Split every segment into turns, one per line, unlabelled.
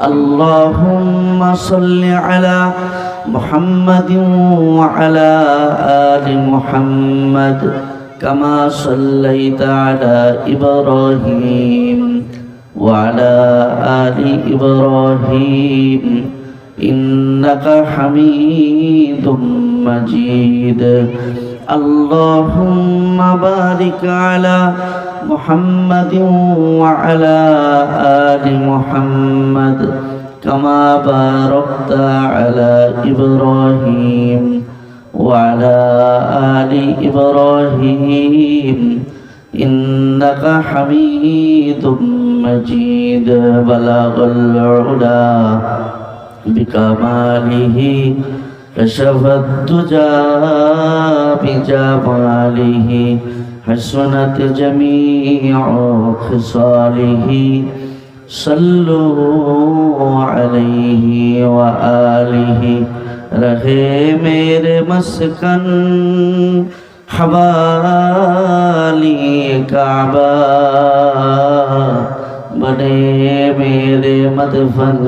اللهم صل على محمد وعلى آل محمد كما صليت على إبراهيم وعلى آل إبراهيم إنك حميد مجيد اللهم بارك على محمد وعلى آل محمد كما باركت على إبراهيم وعلى آل إبراهيم إنك حميد مجيد بلغ العلا بكماله كشف الدجى بجماله حسنت جميع خصاله صلوا عليه وآله رہے میرے مسکن حوالی کعبہ بنے میرے مدفن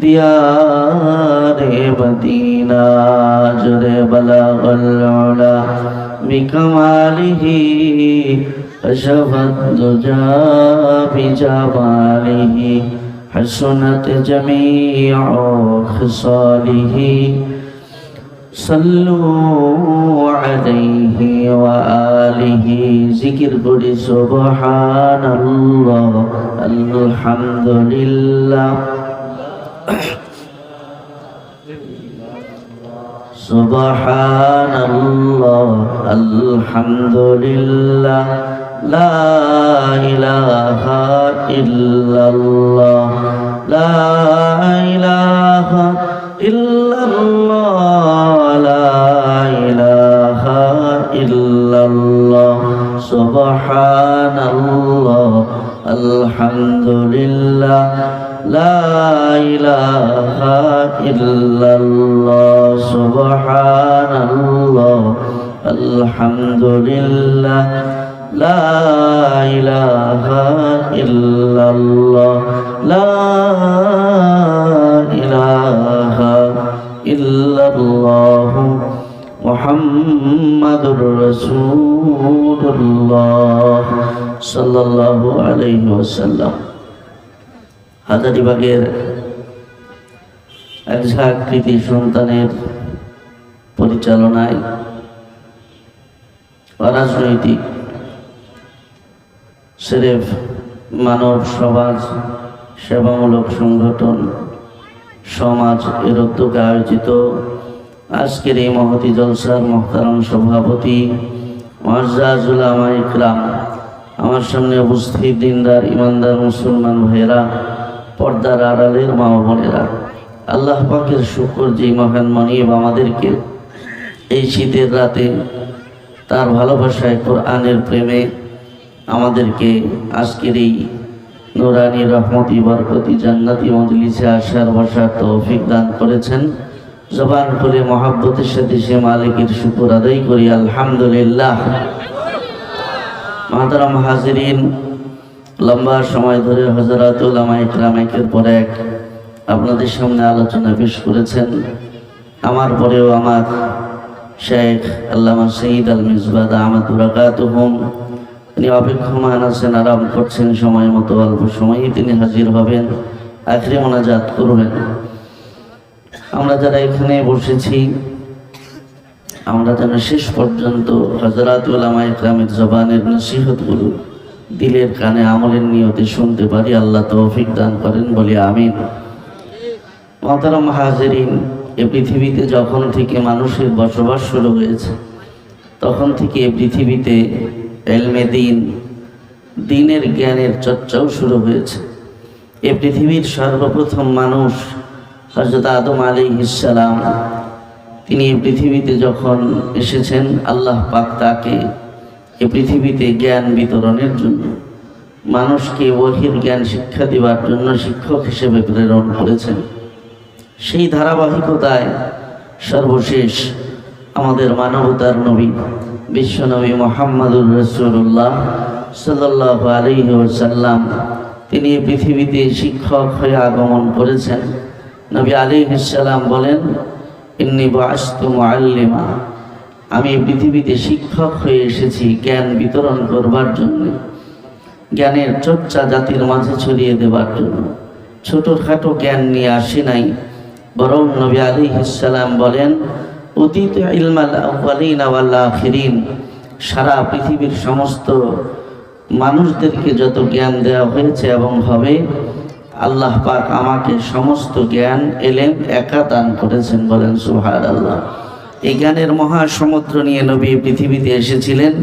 دیار مدینہ جر بلغ العلا بکمالہ کشف الدجى بجمالہ حسنت جميع خصاله صلوا عليه وآله ذكر قل سبحان الله الحمد لله سبحان الله الحمد لله لا إله إلا الله لا إله إلا الله لا إله إلا الله سبحان الله الحمد لله لا إله إلا الله سبحان الله الحمد لله لا إله إلا الله لا إله إلا الله محمد رسول الله صلى الله عليه وسلم হাজারীবাগের এক ঝাঁক কৃতি সন্তানের পরিচালনায় অরাজনৈতিক সিরেফ মানব সমাজ সেবামূলক সংগঠন সমাজ এর উদ্যোগে আয়োজিত আজকের এই মহতি জলসার মোহতারাম সভাপতি মুআজ্জাজ উলামায়ে ইকরাম, আমার সামনে উপস্থিত দিনদার ইমানদার মুসলমান ভাইয়েরা, পর্দার আড়ালের মা বোনেরা, আল্লাহ পাকের শুকর যে মহান মনিব আমাদেরকে এই শীতের রাতে তার ভালোবাসায় কোরআনের প্রেমে আমাদেরকে আজকের এই নুরানি রহমতি বরকতি জান্নাতি মজলিসে আসার বসার তৌফিক দান করেছেন। জবান করে মহাব্বতের সাথে সে মালিকের শুকর আদায় করি আলহামদুলিল্লাহ। মুহতারাম হাজিরিন, লম্বা সময় ধরে হযরত উলামায়ে ইকরাম একের পর এক আপনাদের সামনে আলোচনা পেশ করেছেন। আমার পরেও আমার শেখ আল্লামা সঈদ আল মিসবাহ দামাত বারাকাতুহুম তিনি অপেক্ষমান আছেন, আরাম করছেন। সময় মতো অল্প সময়ই তিনি হাজির হবেন, আখিরি মোনাজাত করবেন। আমরা যারা এখানে বসেছি আমরা যেন শেষ পর্যন্ত হযরত উলামায়ে ইকরামের জবানের নসিহতগুলো দিলের কানে আমলের নিয়তে শুনতে পারি। আল্লাহ তৌফিক দান করেন, বলি আমিন। মুহতারাম হাজিরিন, এই পৃথিবীতে যখন থেকে মানুষের বসবাস শুরু হয়েছে তখন থেকে এই পৃথিবীতে ইলমে দ্বীন, দ্বীনের জ্ঞানের চর্চাও শুরু হয়েছে। এই পৃথিবীর সর্বপ্রথম মানুষ হযরত আদম আলাইহিস সালাম, তিনি এই পৃথিবীতে যখন এসেছেন আল্লাহ পাক তাকে এই পৃথিবীতে জ্ঞান বিতরণের জন্য, মানুষকে ওহীর জ্ঞান শিক্ষা দেওয়ার জন্য শিক্ষক হিসেবে প্রেরণ করেছেন। সেই ধারাবাহিকতায় সর্বশেষ আমাদের মানবতার নবী বিশ্বনবী মুহাম্মদুর রাসূলুল্লাহ সাল্লাল্লাহু আলাইহি ওয়াসাল্লাম তিনি পৃথিবীতে শিক্ষক হয়ে আগমন করেছেন। নবী আলাইহিস সালাম বলেন, ইন্নী বুআসতু মুআল্লিমা, আমি পৃথিবীতে শিক্ষক হয়ে এসেছি জ্ঞান বিতরণ করবার জন্য, জ্ঞানের চর্চা জাতির মাঝে ছড়িয়ে দেবার জন্য। ছোটোখাটো জ্ঞান নিয়ে আসি নাই, বরং নবী আলাইহিস সালাম বলেন, উতীতু ইলমাল আউয়ালিনা ওয়াল আখিরিন, সারা পৃথিবীর সমস্ত মানুষদেরকে যত জ্ঞান দেওয়া হয়েছে এবং হবে, আল্লাহ পাক আমাকে সমস্ত জ্ঞান এলেম একা দান করেছেন। বলেন সুবহানাল্লাহ। এই জ্ঞানের মহাসমুদ্র নিয়ে নবী পৃথিবীতে এসেছিলেন।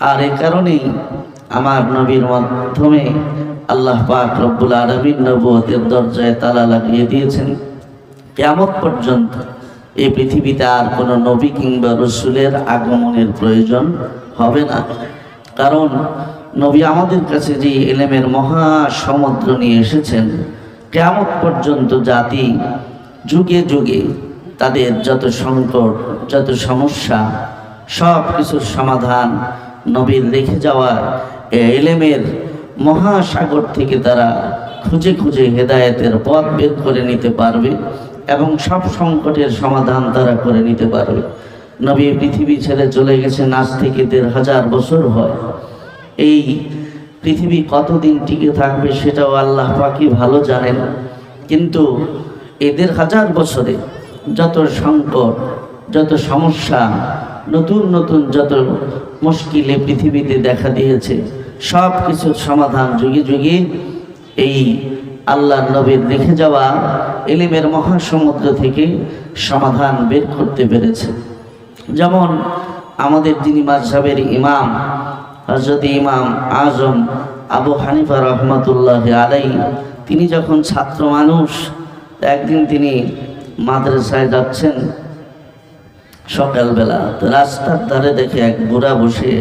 আর এই কারণেই আমার নবীর মাধ্যমে আল্লাহ পাক রব্বুল আলামিন নবুয়তের দরজায় তালা লাগিয়ে দিয়েছেন। কিয়ামত পর্যন্ত এই পৃথিবীতে আর কোনো নবী কিংবা রসুলের আগমনের প্রয়োজন হবে না। কারণ নবী আমাদের কাছে যে ইলমের মহাসমুদ্র নিয়ে এসেছেন, কিয়ামত পর্যন্ত জাতি যুগে যুগে তাদের যত সংকট, যত সমস্যা, সব কিছুর সমাধান নবীর রেখে যাওয়া ইলমের মহাসাগর থেকে তারা খুঁজে খুঁজে হেদায়েতের পথ বের করে নিতে পারবে এবং সব সংকটের সমাধান তারা করে নিতে পারবে। নবী পৃথিবী ছেড়ে চলে গেছেন আজ থেকে ১৫০০ বছর হয়। এই পৃথিবী কতদিন টিকে থাকবে সেটাও আল্লাহ পাকই ভালো জানেন। কিন্তু এই ১৫০০ বছরে যত সংকট, যত সমস্যা, নতুন নতুন যত মুশকিলে পৃথিবীতে দেখা দিয়েছে, সব কিছুর সমাধান যুগে যুগে এই আল্লাহর নবীর রেখে যাওয়া ইলমের মহাসমুদ্র থেকে সমাধান বের করতে পেরেছে। যেমন আমাদের যিনি মাযহাবের ইমাম হযরত ইমাম আজম আবু হানিফা রহমতুল্লাহ আলাইহি, তিনি যখন ছাত্র মানুষ, একদিন তিনি মাদ্রাসায় যাচ্ছেন সকালবেলা, তো রাস্তার ধারে দেখে এক বুড়া বসে,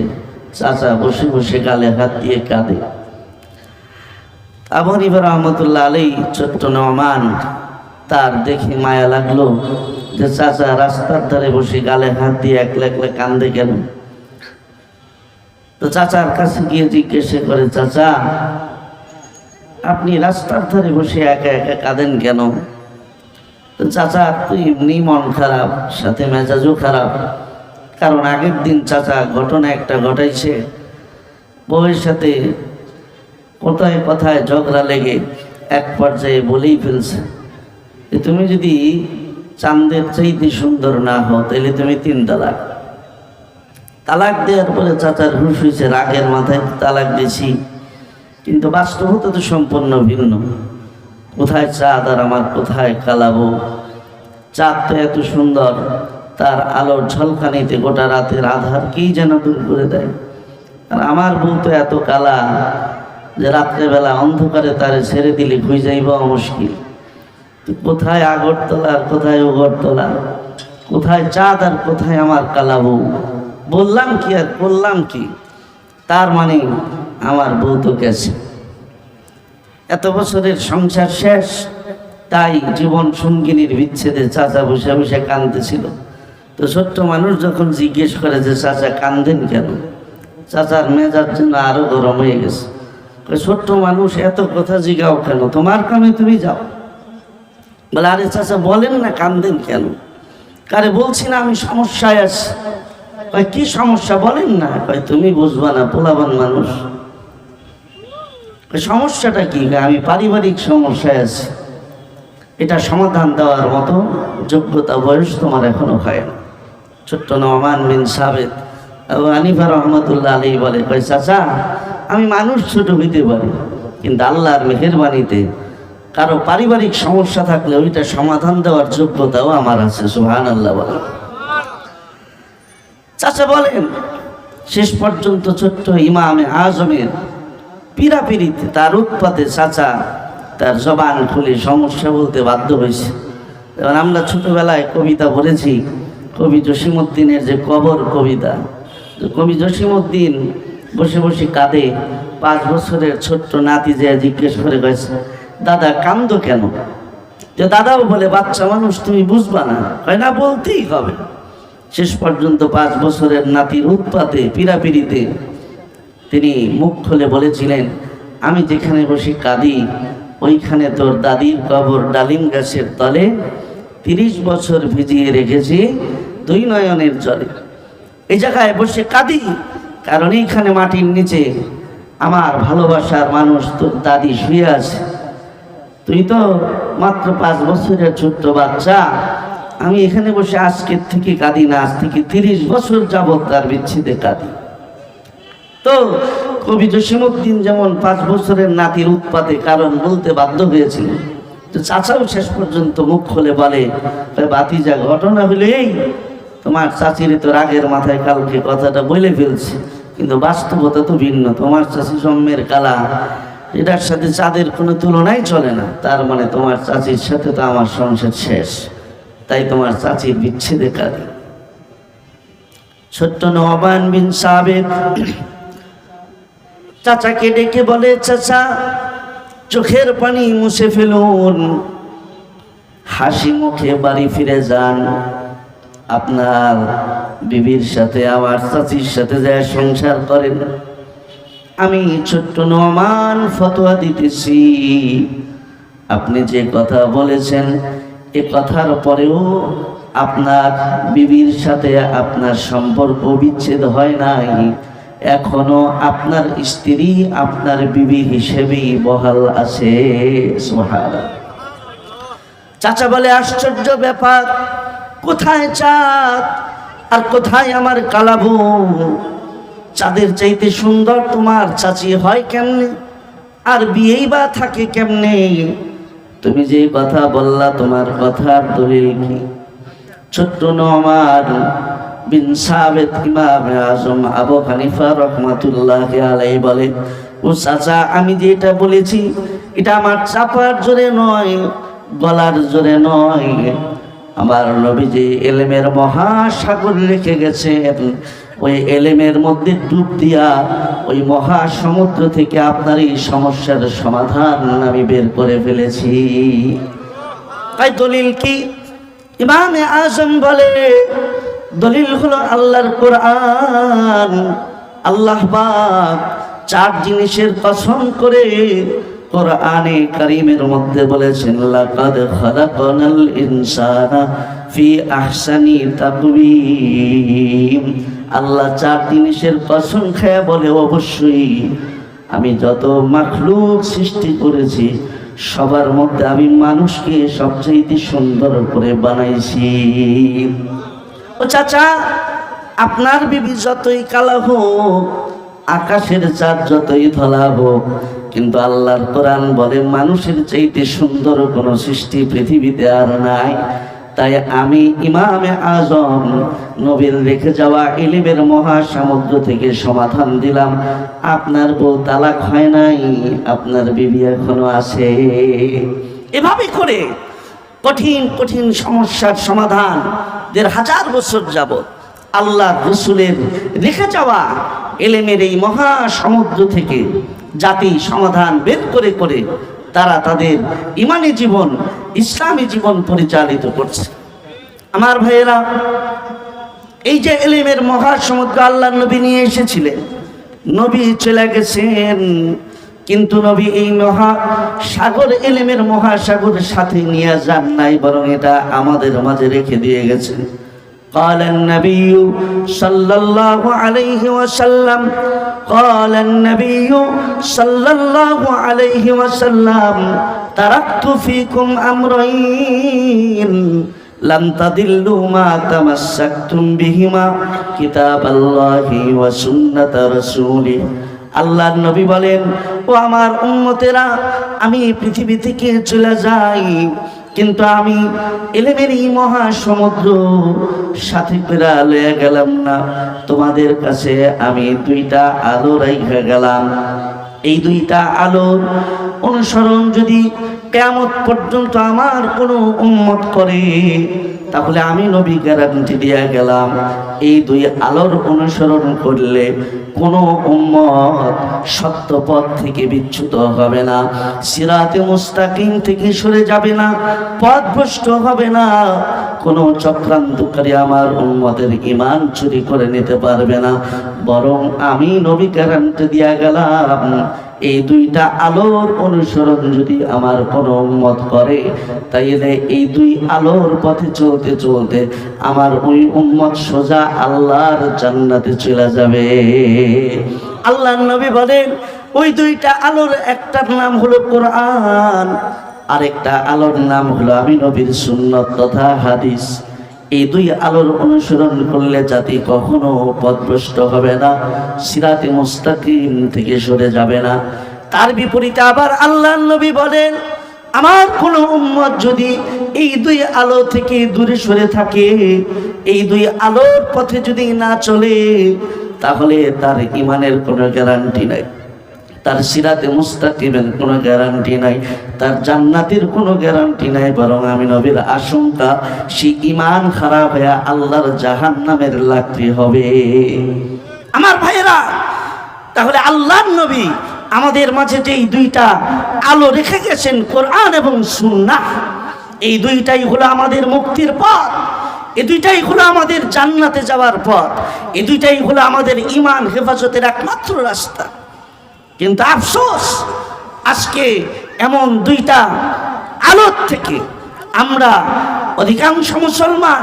চাচা বসে বসে গালে হাত দিয়ে কাঁদে। আবু হানিফা রহমতুল্লাহ আলাইহি ছোট্ট নওমান, তার দেখে মায়া লাগলো যে চাচা রাস্তার ধারে বসে গালে হাত দিয়ে একলা একলা কান্দে কেন। তো চাচার কাছে গিয়ে জিজ্ঞেস করে, চাচা আপনি রাস্তার ধারে বসে একা একা কাঁদেন কেন? তো চাচা তো এমনি মন খারাপ, সাথে মেজাজও খারাপ। কারণ আগের দিন চাচা ঘটনা একটা ঘটাইছে, বউয়ের সাথে কোথায় কোথায় ঝগড়া লেগে এক পর্যায়ে বলেই ফেলছে, তুমি যদি চাঁদের চাইতে সুন্দর না হও তাহলে তুমি ৩ তালাক। তালাক দেওয়ার পরে চাচার হুঁশ হয়েছে, রাগের মাথায় তালাক দিয়েছি। কিন্তু বাস্তবতা তো সম্পূর্ণ ভিন্ন। কোথায় চাঁদ আর আমার কোথায় কালাবো? চাঁদ তো এত সুন্দর, তার আলোর ঝলকানিতে গোটা রাতের আধারকেই যেন দূর করে দেয়। আর আমার বউ তো এত কালা যে রাত্রেবেলা অন্ধকারে তারে ছেড়ে দিলে খুঁজে যাইব মুশকিল। কোথায় আগরতলা আর কোথায় ওগরতলা, কোথায় চাঁদ আর কোথায় আমার কালা বউ? বললাম কি আর করলাম কি? তার মানে আমার বউ তো গেছে, এত বছরের সংসার শেষ। তাই জীবন সঙ্গিনীর বিচ্ছেদে চাচা বসে বসে কাঁদতেছিল। তো ছোট্ট মানুষ যখন জিজ্ঞেস করে যে চাচা কান্দেন কেন, চাচার মেজাজ যেন আরো গরম হয়ে গেছে। ছোট্ট মানুষ এত কথা জিগাও কেন? তোমার কামে তুমি যাও। বলে, আরে চাচা বলেন না কান্দেন কেন? কারে বলছি না আমি সমস্যায় আছি। কি সমস্যা বলেন না? তুমি বুঝবা না, পোলাবান মানুষ। সমস্যাটা কি? আমি পারিবারিক সমস্যায় আছি, এটা সমাধান দেওয়ার মতো যোগ্যতা বয়স তোমার এখনো হয় না। ছোট্ট নোমান বিন সাবেত আবু হানিফা রহমতুল্লাহ আলাইহি বলে, চাচা আমি মানুষ ছোট হইতে পারি, কিন্তু আল্লাহর মেহেরবানিতে কারো পারিবারিক সমস্যা থাকলে ওইটা সমাধান দেওয়ার যোগ্যতাও আমার আছে। সুবহানাল্লাহ বলে। চাচা বলেন, শেষ পর্যন্ত ছোট্ট ইমামে আজমের পীড়াপিড়িতে, তার উৎপাতে চাচা তার জবান খুলে সমস্যা বলতে বাধ্য হয়েছে। এবার আমরা ছোটবেলায় কবিতা পড়েছি, কবি জসিমউদ্দিনের যে কবর কবিতা। কবি জসিমউদ্দিন বসে বসে কাঁদে। 5 বছরের ছোট্ট নাতি যে জিজ্ঞেস করে গেছে, দাদা কান্দো কেন? যে দাদাও বলে, বাচ্চা মানুষ তুমি বুঝবা না। হয় না, বলতেই হবে। শেষ পর্যন্ত 5 বছরের নাতির উৎপাতে পীড়াপিড়িতে তিনি মুখ খুলে বলেছিলেন, আমি যেখানে বসে কাঁদি ওইখানে তোর দাদির কবর ডালিম গাছের তলে 30 বছর ভিজিয়ে রেখেছি 2 নয়নের জলে। এই জায়গায় বসে কাঁদি, কারণ এইখানে মাটির নিচে আমার ভালোবাসার মানুষ তোর দাদি শুয়ে আছে। তুই তো মাত্র 5 বছরের ছোট্ট বাচ্চা। আমি এখানে বসে আজকের থেকে কাঁদি না, আজ থেকে 30 বছর যাবৎ তার বিচ্ছেদে কাঁদি। তো কবি জসীমউদ্দিন যেমন 5 বছরের নাতির উৎপাতে কারণ বলতে বাধ্য হয়েছিল, তো চাচাও শেষ পর্যন্ত মুখ খুলে বলে, বাতিজা ঘটনা হলো এই, তোমার চাচিরে তো রাগের মাথায় কালকে কথাটা বলে ফেলছে, কিন্তু বাস্তবতা তো ভিন্ন। তোমার চাচি জন্মের কালা, এটার সাথে চাঁদের কোনো তুলনাই চলে না। তার মানে তোমার চাচির সাথে তো আমার সংসার শেষ, তাই তোমার চাচির বিচ্ছেদে কাঁদি। ছোট্ট নোমান বিন সাবেত চাচাকে ডেকে বলে, চাচা চোখের পানি মুছে ফেলুন, হাসি মুখে বাড়ি ফিরে যান, আপনার বিবির সাথে আমার চাচির সাথে যায় সংসার করেন। আমি ছোট্ট নোমান ফতোয়া দিতেছি, আপনি যে কথা বলেছেন এ কথার পরেও আপনার বিবির সাথে আপনার সম্পর্ক বিচ্ছেদ হয় নাই, এখনো আপনার স্ত্রী আপনার বিবি হিসেবেই বহাল আছে। সুবহানাল্লাহ। চাচা বলে, আশ্চর্য ব্যাপার, কোথায় চাঁদ আর কোথায় আমার কালাবু? চাঁদের চাইতে সুন্দর তোমার চাচি হয় কেমনে, আর বিয়েই বা থাকে কেমনে? তুমি যে কথা বললা তোমার কথার দলিল কি? ছোট্ট নোমান বিন সাবেত ইমামে আজম আবু হানিফা রাহমাতুল্লাহি আলাইহি বলে, ও চাচা আমি যে এটা বলেছি এটা আমার চাপার জোরে নয়, গলার জোরে নয়। আমার নবী যে এলেমের মহাসাগর রেখে গেছেন, ওই এলেমের মধ্যে ডুব দিয়া ওই মহাসমুদ্র থেকে আপনার এই সমস্যার সমাধান আমি বের করে ফেলেছি। তাই দলিল কি? ইমামে আজম বলে, দলিল হলো আল্লাহর কোরআন। আল্লাহ পাক 4 জিনিসের কসম করে কোরআনে কারীমের মধ্যে বলেছেন, লাকাদ খালাকনাল ইনসানা ফি আহসানি তাকওয়িম। আল্লাহ 4 জিনিসের কসম খেয়ে বলে, অবশ্যই আমি যত মাখলুক সৃষ্টি করেছি সবার মধ্যে আমি মানুষকে সবচেয়ে সুন্দর করে বানাইছি। ও চাচা, আপনার বিবি যতই কালা হোক, আকাশের চাঁদ যতই ধলা হোক, কিন্তু আল্লাহর কোরআন বলে মানুষের চাইতে সুন্দর কোনো সৃষ্টি পৃথিবীতে আর নাই। তাই আমি ইমামে আজম নবীর রেখে যাওয়া ইলমের মহাসমুদ্র থেকে সমাধান দিলাম, আপনার বউ তালাক হয় নাই, আপনার বিবি এখনো আছে। এভাবে করে কঠিন কঠিন সমস্যার সমাধান 1000 বছর যাবত আল্লাহ রসুলের রেখে যাওয়া ইলমের এই মহাসমুদ্র থেকে জাতি সমাধান বের করে করে তারা তাদের ইমানি জীবন, ইসলামী জীবন পরিচালিত করছে। আমার ভাইয়েরা, এই যে ইলমের মহাসমুদ্র আল্লাহ নবী নিয়ে এসেছিলেন, নবী চলে গেছেন, কিন্তু নবী এই মহাসাগর ইলমের মহাসাগরের সাথে নিয়ে যান নাই, বরং এটা আমাদের মাঝে রেখে দিয়ে গেছেন। قال النبي صلى الله عليه وسلم قال النبي صلى الله عليه وسلم تركت فيكم أمرين لن تضلوا ما تمسكتم بهما كتاب الله وسنة رسوله। আল্লাহর নবী বলেন, ও আমার উম্মতেরা, আমি পৃথিবী থেকে চলে যাই, কিন্তু আমি ইলমের এই মহাসমুদ্র সাথে করে লয়ে গেলাম না। তোমাদের কাছে আমি 2টা আলো রাইখা গেলাম। এই 2টা আলোর অনুসরণ যদি কিয়ামত পর্যন্ত আমার কোনো উম্মত করে, তাহলে আমি নবী গ্যারান্টি দিয়ে গেলাম, এই 2 আলোর অনুসরণ করলে কোনো উম্মত সত্য পথ থেকে বিচ্যুত হবে না, সিরাতে মুস্তাকিম থেকে সরে যাবে না, পথভ্রষ্ট হবে না, কোনো চক্রান্তকারী আমার উম্মতের ঈমান চুরি করে নিতে পারবে না। বরং আমি নবী গ্যারান্টি দিয়া গেলাম, এই দুইটা আলোর অনুসরণ যদি আমার কোনো উম্মত করে, তাইলে এই দুই আলোর পথে চলতে চলতে আমার ওই উম্মত সোজা আল্লাহর জান্নাতে চলে যাবে। আল্লাহর নবী বলেন, ওই দুইটা আলোর একটার নাম হলো কোরআন, আরেকটা আলোর নাম হলো আমি নবীর সুন্নাত তথা হাদিস। এই দুই আলোর অনুসরণ করলে জাতি কখনো পথভ্রষ্ট হবে না, সিরাতে মুস্তাকিম থেকে সরে যাবে না। তার বিপরীতে আবার আল্লাহর নবী বলেন, আমার কোনো উম্মত যদি এই দুই আলো থেকে দূরে সরে থাকে, এই দুই আলোর পথে যদি না চলে, তাহলে তার ঈমানের কোনো গ্যারান্টি নাই, তার সিরাতে মুস্তাকিমের কোনো গ্যারান্টি নাই, তার জান্নাতের কোনো গ্যারান্টি নাই। বরং আমি নবীর আশঙ্কা, সে ঈমান খারাপ হয়ে আল্লাহর জাহান্নামের লাকড়ি হবে। আমার ভাইয়েরা, তাহলে আল্লাহর নবী আমাদের মাঝে যে এই দুইটা আলো রেখে গেছেন, কোরআন এবং সুন্নাহ, এই দুইটাই হলো আমাদের মুক্তির পথ, এই দুইটাই হলো আমাদের জান্নাতে যাওয়ার পথ, এই দুইটাই হলো আমাদের ঈমান হেফাজতের একমাত্র রাস্তা। কিন্তু আফসোস, আজকে এমন দুইটা আলোর থেকে আমরা অধিকাংশ মুসলমান,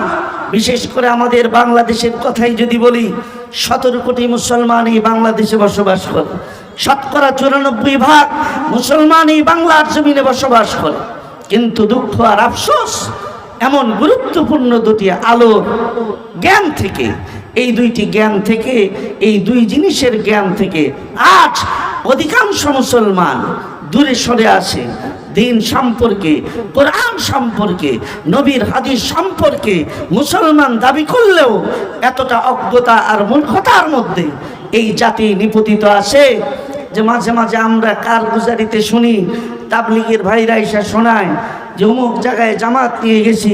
বিশেষ করে আমাদের বাংলাদেশের কথাই যদি বলি, 17 কোটি মুসলমান এই বাংলাদেশে বসবাস করে, শতকরা 94% মুসলমান এই বাংলার জমিনে বসবাস করে। কিন্তু দুঃখ আর আফসোস, এমন গুরুত্বপূর্ণ দুটি আলোর জ্ঞান থেকে, এই দুইটি জ্ঞান থেকে, এই দুই জিনিসের জ্ঞান থেকে আজ অধিকাংশ মুসলমান দূরে সরে আসে। দিন সম্পর্কে, কোরআন সম্পর্কে, নবীর হাদিস সম্পর্কে মুসলমান দাবি করলেও এতটা অজ্ঞতা আর মূর্খতার মধ্যে এই জাতি নিপতিত আছে যে মাঝে মাঝে আমরা কারগুজারিতে শুনি, তাবলিগের ভাইরা এসে শোনায় যে অমুক জায়গায় জামাত নিয়ে গেছি,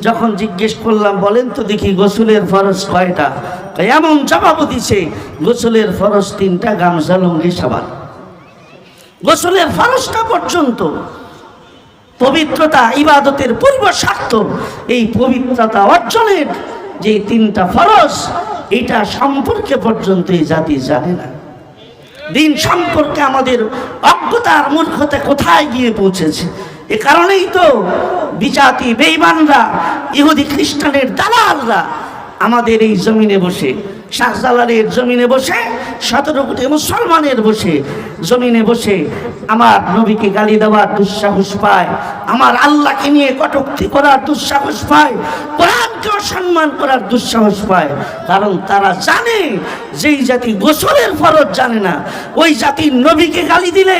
যখন জিজ্ঞেস করলাম বলেন তো দেখি গোসলের ফরজ কয়টা, এমন জবাব দিছে, গোসলের ফরজ 3টা, গামছা লুঙ্গি সাবান। গোসলের ফরজটা পর্যন্ত পবিত্রতা, ইবাদতের পূর্ব স্বার্থ, এই পবিত্রতা অর্জনের যে 3টা ফরজ, এটা সম্পর্কে পর্যন্ত এই জাতি জানে না। দিন সম্পর্কে আমাদের অজ্ঞতার মূর্খতা কোথায় গিয়ে পৌঁছেছে। এ কারণেই তো বিজাতি বেঈমানরা, ইহুদি খ্রিস্টানের দালালরা আমাদের এই জমিনে বসে, শাহজালালের জমিনে বসে, 17 কোটি মুসলমানের জমিনে বসে আমার নবীকে গালি দেওয়ার দুঃসাহস পায়, আমার আল্লাহকে নিয়ে কটূক্তি করার দুঃসাহস পায়, কোরআনকে অসম্মান করার দুঃসাহস পায়। কারণ তারা জানে, যেই জাতি গোসলের ফরজ জানে না, ওই জাতির নবীকে গালি দিলে,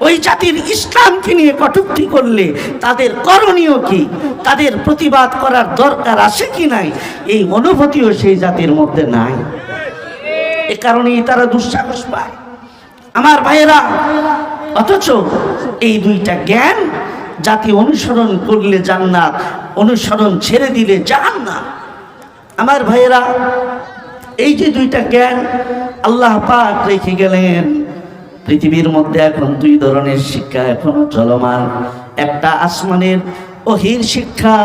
ওই জাতির ইসলামকে নিয়ে কটূক্তি করলে তাদের করণীয় কি, তাদের প্রতিবাদ করার দরকার আছে কি নাই, এই অনুভূতিও সেই জাতির মধ্যে নাই। এ কারণেই তারা দুঃসাহস পায়। আমার ভাইয়েরা, অথচ এই দুইটা জ্ঞান জাতি অনুসরণ করলে জান্নাত, অনুসরণ ছেড়ে দিলে জাহান্নাম। আমার ভাইয়েরা, এই যে দুইটা জ্ঞান আল্লাহ পাক রেখে গেলেন, পৃথিবীর মধ্যে এখন 2 ধরনের শিক্ষা এখনো চলমান। একটা আসমানের ওহীর শিক্ষা,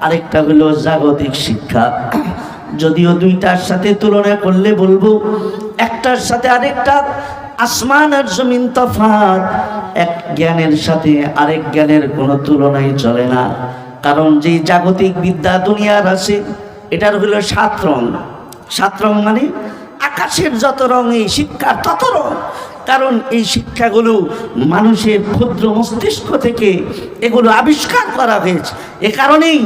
আরেকটা হলো জাগতিক শিক্ষা। যদিও দুইটার সাথে তুলনা করলে বলবো, একটার সাথে আরেকটা আসমান আর জমিন তফাৎ, এক জ্ঞানের সাথে আরেক জ্ঞানের কোনো তুলনাই চলে না। কারণ যে জাগতিক বিদ্যা দুনিয়ার আছে, এটার হলো 7 রং। 7 রং মানে আকাশের যত রং, এই শিক্ষার তত রং। কারণ এই শিক্ষাগুলো মানুষের ক্ষুদ্র মস্তিষ্ক থেকে এগুলো আবিষ্কার করা হয়েছে। এ কারণেই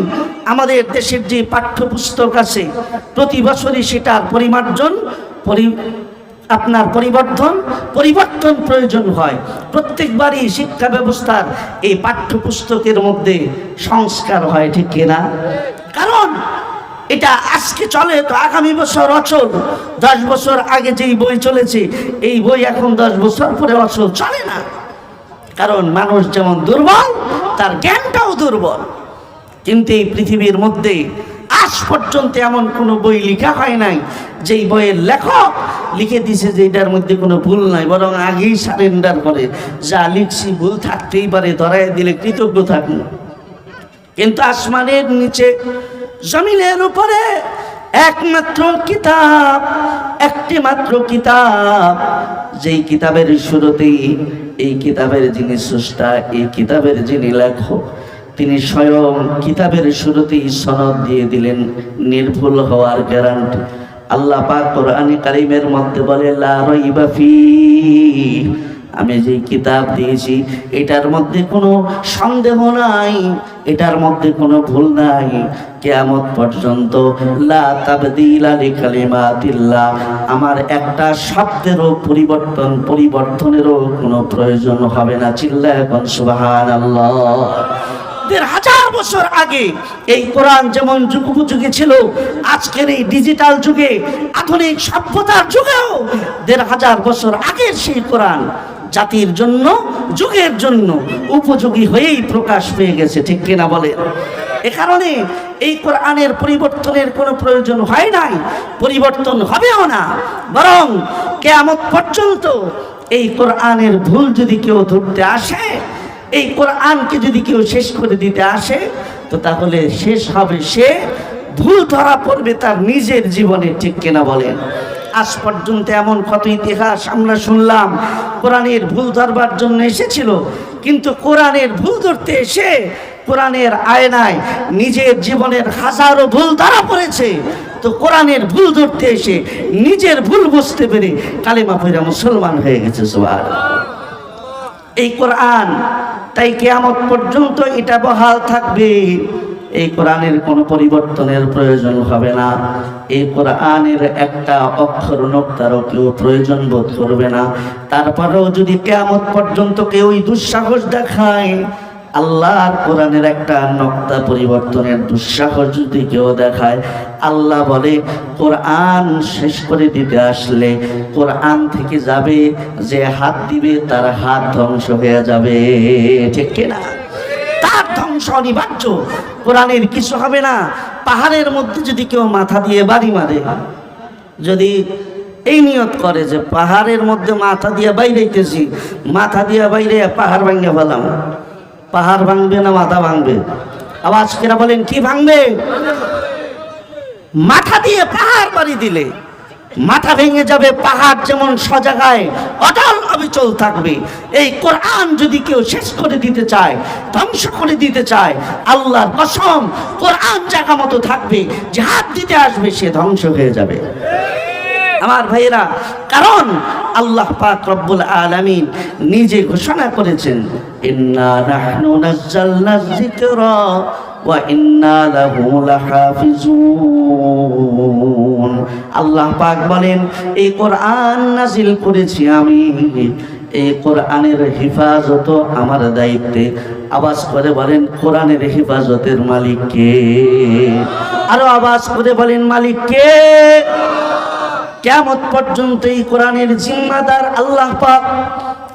আমাদের দেশের যে পাঠ্যপুস্তক আছে, প্রতি বছরই সেটার পরিবর্তন প্রয়োজন হয়। প্রত্যেকবারই শিক্ষা ব্যবস্থার এই পাঠ্যপুস্তকের মধ্যে সংস্কার হয়, ঠিক কিনা? কারণ এটা আজকে চলে তো আগামী বছর অচল। 10 বছর আগে যেই বই চলেছে, এই বই এখন 10 বছর পরে অচল চলে না। কারণ মানুষ যেমন দুর্বল, তার জ্ঞানটাও দুর্বল। কিন্তু এই পৃথিবীর মধ্যে আজ পর্যন্ত এমন কোনো বই লেখা হয় নাই যেই বইয়ের লেখক লিখে দিছে যে এটার মধ্যে কোনো ভুল নাই, বরং আগেই সারেন্ডার করে, যা লিখছি ভুল থাকতেই পারে, ধরাই দিলে কৃতজ্ঞ থাকুন। কিন্তু আসমানের নিচে জমিনের উপরে একমাত্র কিতাব, একটি মাত্র কিতাব, যেই কিতাবের শুরুতেই এই কিতাবের যিনি স্রষ্টা, এই কিতাবের যিনি লেখক, তিনি স্বয়ং কিতাবের শুরুতেই সনদ দিয়ে দিলেন নির্ভুল হওয়ার গ্যারান্টি। আল্লাহ পাক কোরআনে কারীমের মধ্যে বলে, লা রাইবা ফীহি, আমি যে কিতাব দিয়েছি এটার মধ্যে কোনো সন্দেহ নাই, এটার মধ্যে কোনো ভুল নাই। কিয়ামত পর্যন্ত লা তাবদীলা লিকালিমাতিল্লাহ, আমার একটা শব্দেরও পরিবর্তনেরও কোনো প্রয়োজন হবে না। চিল্লায় এখন সুবহানাল্লাহ। ১,৫০০ বছর আগে এই কোরআন যেমন যুগোপযোগী ছিল, আজকের এই ডিজিটাল যুগে, আধুনিক সভ্যতার যুগেও ১,৫০০ বছর আগের সেই কোরআন জাতির জন্য, যুগের জন্য উপযোগী হয়েই প্রকাশ পেয়ে গেছে। ঠিক কিনা বলে? এ কারণে এই কোরআনের পরিবর্তনের কোনো প্রয়োজন হয় নাই, পরিবর্তন হবেও না। বরং কিয়ামত পর্যন্ত এই কোরআনের ভুল যদি কেউ ধরতে আসে, এই কোরআনকে যদি কেউ শেষ করে দিতে আসে, তো তাহলে শেষ হবে সে, ভুল ধরা পড়বে তার নিজের জীবনে। ঠিক কিনা বলেন? আজ পর্যন্ত এমন কত ইতিহাস আমরা শুনলাম কোরআনের ভুল ধরবার জন্য এসেছিল, কিন্তু কোরআনের ভুল ধরতে এসে কোরআনের আয়নায় নিজের জীবনের হাজারো ভুল ধরা পড়েছে। তো কোরআনের ভুল ধরতে এসে নিজের ভুল বুঝতে পেরে কালেমা পড়ে মুসলমান হয়ে গেছে। সুবহানাল্লাহ। এই কোরআন তাই কিয়ামত পর্যন্ত এটা বহাল থাকবে। এই কোরআনের কোনো পরিবর্তনের প্রয়োজন হবে না। এই কোরআনের একটা অক্ষর নক্তারও কেউ প্রয়োজন বোধ করবে না। তারপরেও যদি কিয়ামত পর্যন্ত কেউ দুঃসাহস দেখায়, আল্লাহর কোরআনের একটা নক্তা পরিবর্তনের দুঃসাহস যদি কেউ দেখায়, আল্লাহ বলে কোরআন শেষ করে দিতে আসলে কোরআন থেকে যাবে, যে হাত দিবে তার হাত ধ্বংস হয়ে যাবে। ঠিক কিনা? তার ধ্বংস অনিবার্য। কোরআনের কিছু হবে না। পাহাড়ের মধ্যে যদি কেউ মাথা দিয়ে বাড়ি মারে, যদি এই নিয়ত করে যে পাহাড়ের মধ্যে মাথা দিয়ে বাইরেতেছি, মাথা দিয়ে বাইরে পাহাড় ভাঙে ফেলাম, পাহাড় ভাঙবে না মাথা ভাঙবে? আওয়াজ কেরা বলেন, কি ভাঙবে? মাথা দিয়ে পাহাড় বাড়ি দিলে মাথা ভেঙে যাবে। পাহাড় যেমন সজাগায় অটল অবিচল থাকবে, এই কোরআন যদি কেউ শেষ করে দিতে চায়, ধ্বংস করে দিতে চায়, আল্লাহর কসম কোরআন জায়গা মতো থাকবে, যে হাত দিতে আসবে সে ধ্বংস হয়ে যাবে। আমার ভাইয়েরা, কারণ আল্লাহ পাক রব্বুল আলামিন নিজে ঘোষণা করেছেন, ইন্না নাহনু নাযালনা যিকরা ওয়া ইন্না লাহু লাহাফিজুন। আল্লাহ পাক বলেন, এই কোরআন নাজিল করেছি আমি, এই কোরআনের হেফাজত আমার দায়িত্বে। আওয়াজ করে বলেন, কোরআনের হেফাজতের মালিক কে? আরো আওয়াজ করে বলেন, মালিক কে? কিয়ামত পর্যন্ত এই কোরআনের জিম্মাদার আল্লাহ পাক।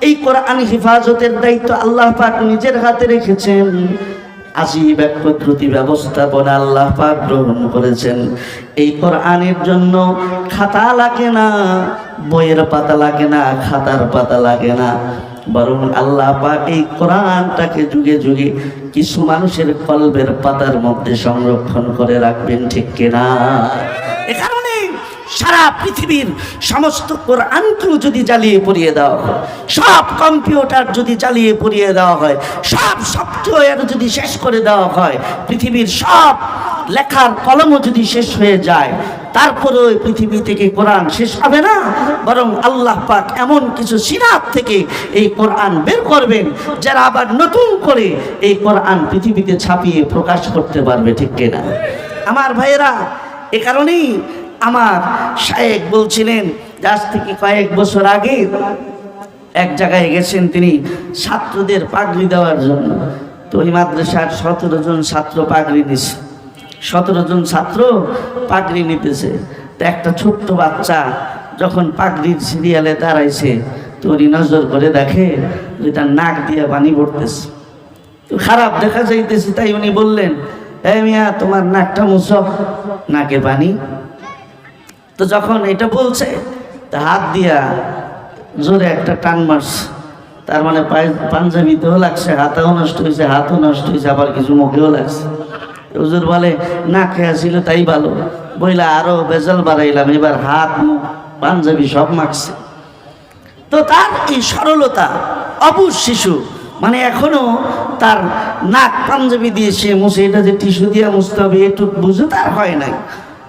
এই কোরআন হেফাজতের দায়িত্ব আল্লাহ পাক নিজের হাতে রেখেছেন। আজীব এক পদ্ধতি ব্যবস্থাপনা আল্লাহ পাক গ্রহণ করেছেন। এই কোরআনের জন্য খাতা লাগে না, বইয়ের পাতা লাগে না, খাতার পাতা লাগে না, বরং আল্লাহ পাক এই কোরআনটাকে যুগে যুগে কিছু মানুষের কলবের পাতার মধ্যে সংরক্ষণ করে রাখবেন। ঠিক কিনা? এ কারণে সারা পৃথিবীর সমস্ত কোরআনকেও যদি জ্বালিয়ে পুড়িয়ে দেওয়া হয়, সব কম্পিউটার যদি জ্বালিয়ে পুড়িয়ে দেওয়া হয়, সব সফটওয়্যার যদি শেষ করে দেওয়া হয়, পৃথিবীর সব লেখার কলমও যদি শেষ হয়ে যায়, তারপরে ওই পৃথিবী থেকে কোরআন শেষ হবে না। বরং আল্লাহ পাক এমন কিছু সিরাত থেকে এই কোরআন বের করবেন, যারা আবার নতুন করে এই কোরআন পৃথিবীতে ছাপিয়ে প্রকাশ করতে পারবে। ঠিক কিনা? আমার ভাইয়েরা, এ কারণেই আমার শায়েখ বলছিলেন, আজ থেকে কয়েক বছর আগে এক জায়গায় গেছেন তিনি ছাত্রদের পাগড়ি দেওয়ার জন্য। তো ওই মাদ্রাসার 17 জন ছাত্র পাগড়ি নিছে, 17 জন ছাত্র পাগড়ি নিতেছে। তো একটা ছোট্ট বাচ্চা যখন পাগড়ির সিরিয়ালে দাঁড়াইছে, তো উনি নজর করে দেখে যেটা নাক দিয়ে পানি পড়তেছে। তো খারাপ দেখা যাইতেছে, তাই উনি বললেন, এই মিয়া তোমার নাকটা মুছো, নাকে পানি। তো যখন এটা বলছে, তা হাত দিয়া জোরে একটা টান মারছে। তার মানে পাঞ্জাবিতেও লাগছে, হাতেও নষ্ট হয়েছে, হাতও নষ্ট হয়েছে, আবার কিছু মুখেও লাগছে। হুজুর বলে না খেয়া ছিল তাই ভালো, বইলা আরো বেজাল বাড়াইলাম, এবার হাত মুখ পাঞ্জাবি সব মাখছে। তো তার এই সরলতা, অবুঝ শিশু, মানে এখনো তার নাক পাঞ্জাবি দিয়ে সে মুছে, এটা যে টিস্যু দিয়ে মুছতে হবে এটুক বুঝে তার হয় নাই।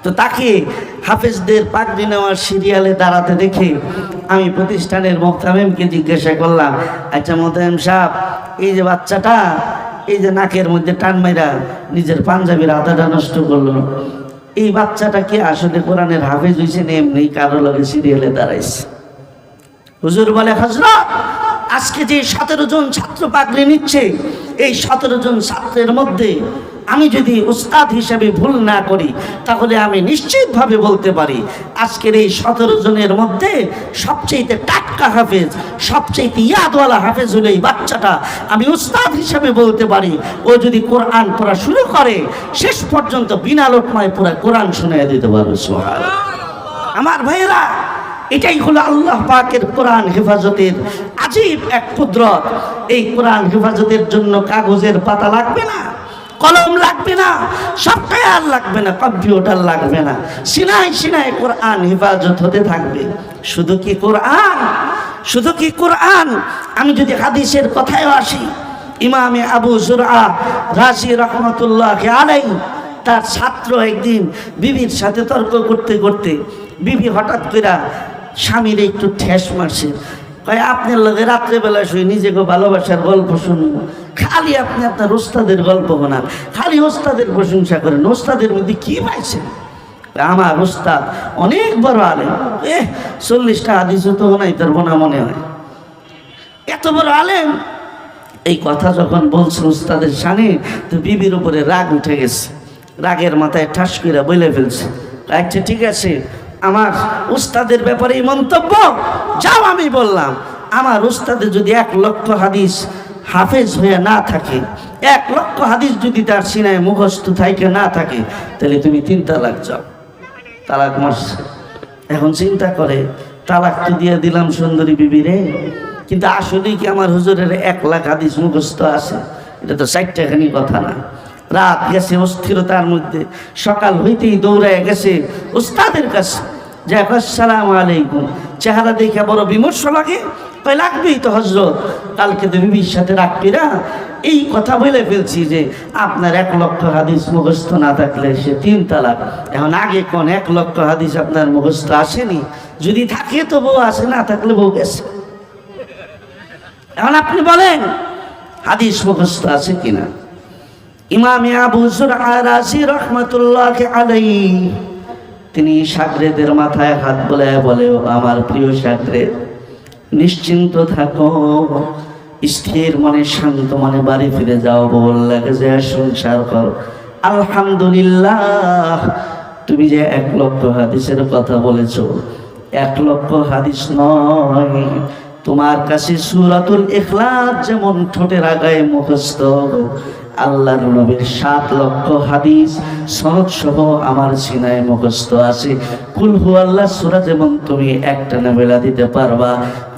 তো তাকে হাফেজদের পাগড়ি নেওয়ার সিরিয়ালে দাঁড়াতে দেখে আমি প্রতিষ্ঠানের মোহতামিমকে জিজ্ঞাসা করলাম, আচ্ছা মোহতামিম সাহেব, এই যে বাচ্চাটা এই যে নাকের মধ্যে টান মাইরা নিজের পাঞ্জাবির আদাটা নষ্ট করলো, এই বাচ্চাটা কি আসলে কোরআনের হাফেজ হয়েছে না এমনি কারো লগে সিরিয়ালে দাঁড়াইছে? হুজুর বলে, হযরত, আজকে যে 17 জন ছাত্র পাগড়ি নিচ্ছে, এই 17 জন ছাত্রের মধ্যে আমি যদি উস্তাদ হিসেবে ভুল না করি তাহলে আমি নিশ্চিতভাবে বলতে পারি আজকের এই 17 জনের মধ্যে সবচেয়ে টাটকা হাফেজ, সবচেয়ে ইয়াদওয়ালা হাফেজ হলো এই বাচ্চাটা। আমি উস্তাদ হিসেবে বলতে পারি ও যদি কোরআন পড়া শুরু করে শেষ পর্যন্ত বিনা লোকমায় পুরো কোরআন শুনিয়ে দিতে পারবে। সুবহানাল্লাহ। আমার ভাইয়েরা, এটাই হলো আল্লাহ পাকের কোরআন হেফাজতের আজীব এক কুদরত। এই কোরআন হেফাজতের জন্য কাগজের পাতা লাগবে না, কলম লাগবে না, সফটওয়্যার লাগবে না, কম্পিউটার লাগবে না, সিনায় সিনায় কোরআন হেফাজত হতে থাকবে। শুধু কি কোরআন, শুধু কি কোরআন? আমি যদি হাদিসের কথায় আসি, ইমামে আবু জুরআ রাজি রহমতুল্লাহ আলাইহি, তার ছাত্র একদিন বিবির সাথে তর্ক করতে করতে বিবি হঠাৎ করে স্বামীর একটু ঠেস মারছে। কয়, আপনার লগে রাত্রেবেলা শুয়ে নিজেকে ভালোবাসার গল্প শুনুন, খালি আপনি আপনার ওস্তাদের গল্প শোনান, খালি ওস্তাদের প্রশংসা করেন, ওস্তাদের মধ্যে কি পাইছেন? আমার ওস্তাদ অনেক বড় আলেম, 40টা হাদিসও তো নাই তার বোনা মনে হয়, এত বড় আলেম। এই কথা যখন বলছে ওস্তাদের শানে, তো বিবির উপরে রাগ উঠে গেছে, রাগের মাথায় ঠাস করে বলে ফেলছে, আচ্ছা ঠিক আছে, আমার উস্তাদের ব্যাপারে এই মন্তব্য, যাও আমি বললাম, আমার উস্তাদের যদি 1 লক্ষ হাদিস হাফেজ হয়ে না থাকে, 1 লক্ষ হাদিস যদি তার সিনায় মুখস্থ থাইকে না থাকে, তাহলে তুমি 3 তালাক যাও। তালাক মারছে। এখন চিন্তা করে, তালাক তো দিয়ে দিলাম সুন্দরী বিবিরে, কিন্তু আসলেই কি আমার হুজুরের 1 লাখ হাদিস মুখস্থ আছে? এটা তো 4টাখানি কথা না। রাত গেছে অস্থিরতার মধ্যে, সকাল হইতেই দৌড়ায় গেছে উস্তাদের কাছে, যে আসসালামু আলাইকুম। চেহারা দেখে বড় বিমর্ষ লাগে, তাই লাগবেই তো হযরত, কালকে তো বিবির সাথে রাখবিরা এই কথা বলে ফেলছি যে আপনার 1 লক্ষ হাদিস মুখস্থ না থাকলে সে 3 তালাক। এখন আগে কোন 1 লক্ষ হাদিস আপনার মুখস্থ আসেনি? যদি থাকে তো বউ আসে, না থাকলে বউ গেছে। এখন আপনি বলেন হাদিস মুখস্থ আছে কিনা? ইমামে আবু জুরআ রাজি রাহমাতুল্লাহি আলাইহি, তিনি শাগরেদের মাথায় হাত বোলায় বলে, আমার প্রিয় শাগরেদ, নিশ্চিন্ত থাকো, স্থির মনে শান্ত মনে বাড়ি ফিরে যাও, বল লাগে যে সংসার করো। আলহামদুলিল্লাহ, তুমি যে 1 লক্ষ হাদিসের কথা বলেছো, 1 লক্ষ হাদিস নয়, তোমার কাছে সূরাতুল ইখলাস যেমন ঠোঁটের আগায় মুখস্থ, আল্লাহর নবীর 7 লক্ষ হাদিস সনদ সহ আমার সিনায় মুখস্থ আছে। কুল হুয়াল্লাহ সূরা যেমন তুমি একটানে বেলা দিতে পারবা,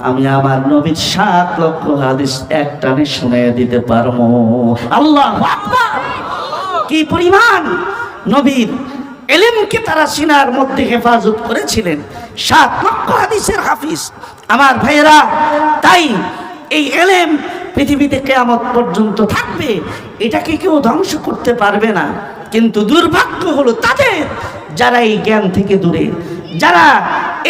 আমি আমার নবীর 7 লক্ষ হাদিস একটানে শুনিয়ে দিতে পারবো। আল্লাহু আকবার! কি পরিমাণ নবীর ইলমকে তারা সিনার মধ্যে হেফাজত করেছিলেন, 7 লক্ষ হাদিসের হাফিজ। আমার ভাইয়েরা, তাই এই ইলম পৃথিবীতে কিয়ামত পর্যন্ত থাকবে, এটাকে কেউ ধ্বংস করতে পারবে না। কিন্তু দুর্ভাগ্য হলো তাদের যারা এই জ্ঞান থেকে দূরে, যারা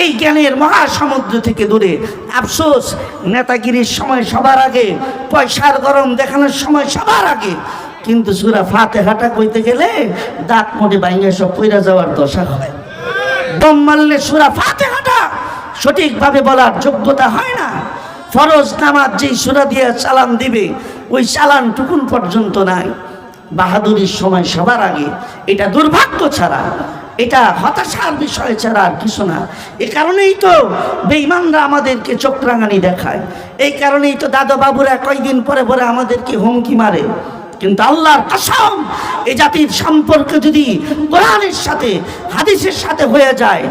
এই জ্ঞানের মহাসমুদ্র থেকে দূরে। আফসোস, নেতাগিরির সময় সবার আগে, পয়সার গরম দেখানোর সময় সবার আগে, কিন্তু সূরা ফাতিহাটা কইতে গেলে দাঁত মোটে ভাঙে সব পইরা যাওয়ার দশা হয়। দম মারলে সূরা ফাতিহাটা সঠিকভাবে বলার যোগ্যতা হয় না। ফরজ নামাজ যেই সূরা দিয়ে চালান দিবে, ওই চালান টুকুন পর্যন্ত নাই। বাহাদুরির সময় সবার আগে, এটা দুর্ভাগ্য ছাড়া, এটা হতাশার বিষয় ছাড়া আর কিছু না। এই কারণেই তো বেঈমানরা আমাদেরকে চোখরাঙানি দেখায়, এই কারণেই তো দাদা বাবুরা কয়েকদিন পরে পরে আমাদেরকে হুমকি মারে। কিন্তু আল্লাহর কসম, এই জাতির সম্পর্ক যদি কোরআনের সাথে হাদিসের সাথে হয়ে যায়,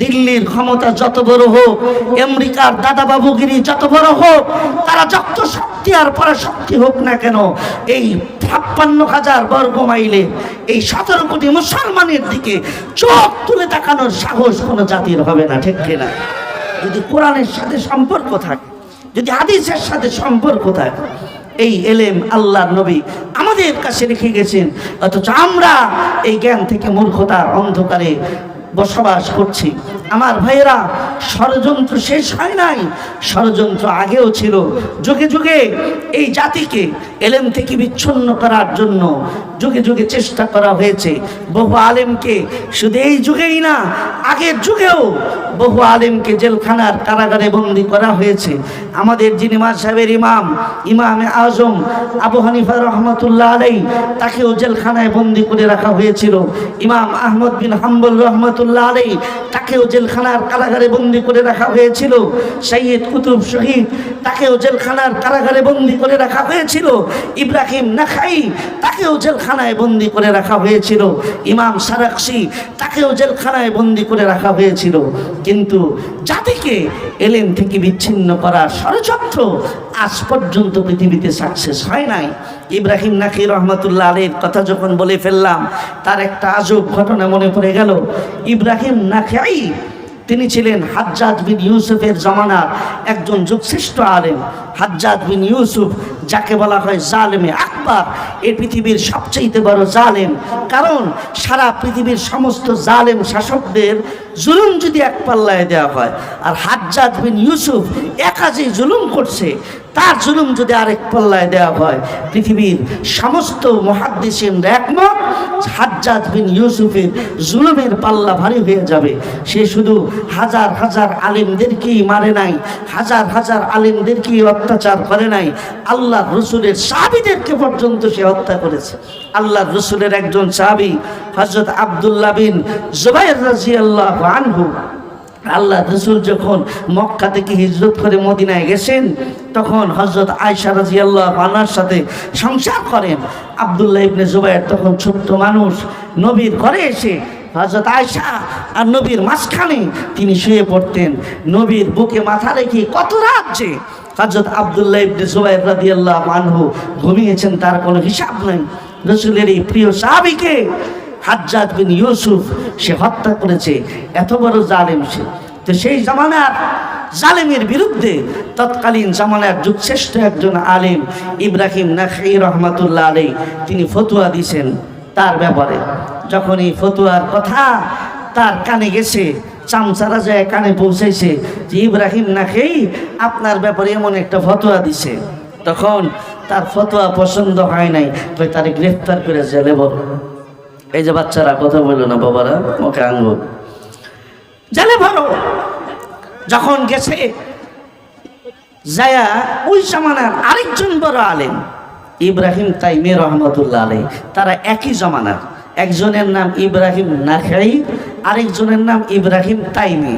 দিল্লির ক্ষমতা যত বড় হোক, আমেরিকার দাদাবাবুগিরি যত বড় হোক, তারা যত শক্তি আর পরাশক্তি হোক না কেন, এই ৫৬,০০০ বর্গ মাইলে এই ১৭ কোটি মুসলমানের দিকে চোখ তুলে তাকানোর সাহস কোনো জাতির হবে না, ঠিক কিনা? যদি কোরআনের সাথে সম্পর্ক থাকে, যদি হাদিসের সাথে সম্পর্ক থাকে, এই এলেম আল্লাহর নবী আমাদের কাছে রেখে গেছেন, অথচ আমরা এই জ্ঞান থেকে মূর্খতার অন্ধকারে বসবাস করছি। আমার ভাইয়েরা, ষড়যন্ত্র শেষ হয় নাই, ষড়যন্ত্র আগেও ছিল। যুগে যুগে এই জাতিকে এলেম থেকে বিচ্ছিন্ন করার জন্য যুগে যুগে চেষ্টা করা হয়েছে। বহু আলেমকে শুধু এই যুগেই না, আগের যুগেও বহু আলেমকে জেলখানার কারাগারে বন্দী করা হয়েছে। আমাদের যিনি মাযহাবের ইমাম, ইমামে আজম আবু হানিফা রহমতুল্লাহ আলাইহি, তাকেও জেলখানায় বন্দী করে রাখা হয়েছিল। ইমাম আহমদ বিন হাম্বল রহমতুল্লাহ আলাইহি, তাকেও জেলখানার কারাগারে বন্দী করে রাখা হয়েছিল। সৈয়দ কুতুব শহীদ, তাকেও জেলখানার কারাগারে বন্দী করে রাখা হয়েছিল। ইব্রাহিম নাখাই, তাকেও জেলখানায় বন্দী করে রাখা হয়েছিল। ইমাম সারাকশি, তাকেও জেলখানায় বন্দী করে রাখা হয়েছিল। কিন্তু জাতিকে এলেম থেকে বিচ্ছিন্ন করার ষড়যন্ত্র আজ পর্যন্ত পৃথিবীতে সাকসেস হয় নাই। ইব্রাহিম নাখি রহমতুল্লাহ আলাইহির কথা যখন বলে ফেললাম, তার একটা আজব ঘটনা মনে পড়ে গেল। ইব্রাহিম নাখাই, তিনি ছিলেন হাজ্জাজ বিন ইউসুফের জমানার একজন যুগশ্রেষ্ঠ আলেম। হাজ্জাজ বিন ইউসুফ, যাকে বলা হয় জালেমে আকবার, এই পৃথিবীর সবচেয়ে বড় জালেম। কারণ সারা পৃথিবীর সমস্ত জালেম শাসকদের জুলুম যদি এক পাল্লায় দেওয়া হয়, আর হাজ্জাজ বিন ইউসুফ একা যে জুলুম করছে, তার জুলুম যদি আরেক পাল্লায় দেওয়া হয়, পৃথিবীর সমস্ত মুহাদ্দিসিনরা একমত, হাজ্জাজ বিন ইউসুফের জুলুমের পাল্লা ভারী হয়ে যাবে। সে শুধু হাজার হাজার আলেমদেরকেই মারে নাই, হাজার হাজার আলেমদেরকেই অত্যাচার করে নাই, আল্লাহর রসুলের সাহাবীদেরকে পর্যন্ত সে হত্যা করেছে। আল্লাহর রসুলের একজন সাহাবী হযরত আব্দুল্লাহ বিন জুবাইর রাদিয়াল্লাহু আনহু, আল্লাহ রসুল যখন মক্কা থেকে হিজরত করে মদিনায় গেছেন, তখন হযরত আয়েশা রাদিয়াল্লাহু আনহার সাথে সংসার করেন। আব্দুল্লাহ ইবনে জুবাইর তখন ছোট্ট মানুষ, নবীর ঘরে এসে হযরত আয়েশা আর নবীর মাঝখানে তিনি শুয়ে পড়তেন। নবীর বুকে মাথা রেখে কত রাত যে হযরত আব্দুল্লাহ ইবনে জুবাইর রাদিয়াল্লাহু আনহু ঘুমিয়েছেন তার কোনো হিসাব নাই। রসুলের এই প্রিয় সাহাবীকে হাজ্জাজ বিন ইউসুফ সে হত্যা করেছে। এত বড় জালেম সে। তো সেই জামানার জালেমের বিরুদ্ধে তৎকালীন জামানার যুগশ্রেষ্ঠ একজন আলেম ইব্রাহিম নাখাই রহমাতুল্লাহ আলাইহি, তিনি ফতোয়া দিয়েছেন তার ব্যাপারে। যখন এই ফতোয়ার কথা তার কানে গেছে, চামচারা যায় কানে পৌঁছাইছে যে ইব্রাহিম নাখাই আপনার ব্যাপারে এমন একটা ফতোয়া দিছে, তখন তার ফতোয়া পছন্দ হয় নাই, তো তারে গ্রেফতার করে জেলে ভরো। এই যে বাচ্চারা কথা বললো না, বাবারা ওকে আঙ্গুল জেলে ভরো। যখন গেছে যায়া, ওই জামানার আরেকজন বড় আলেম ইব্রাহিম তাইমি রহমতুল্লাহ আলাইহি, তারা একই জামানার। একজনের নাম ইব্রাহিম নাখাই, আরেকজনের নাম ইব্রাহিম তাইমি।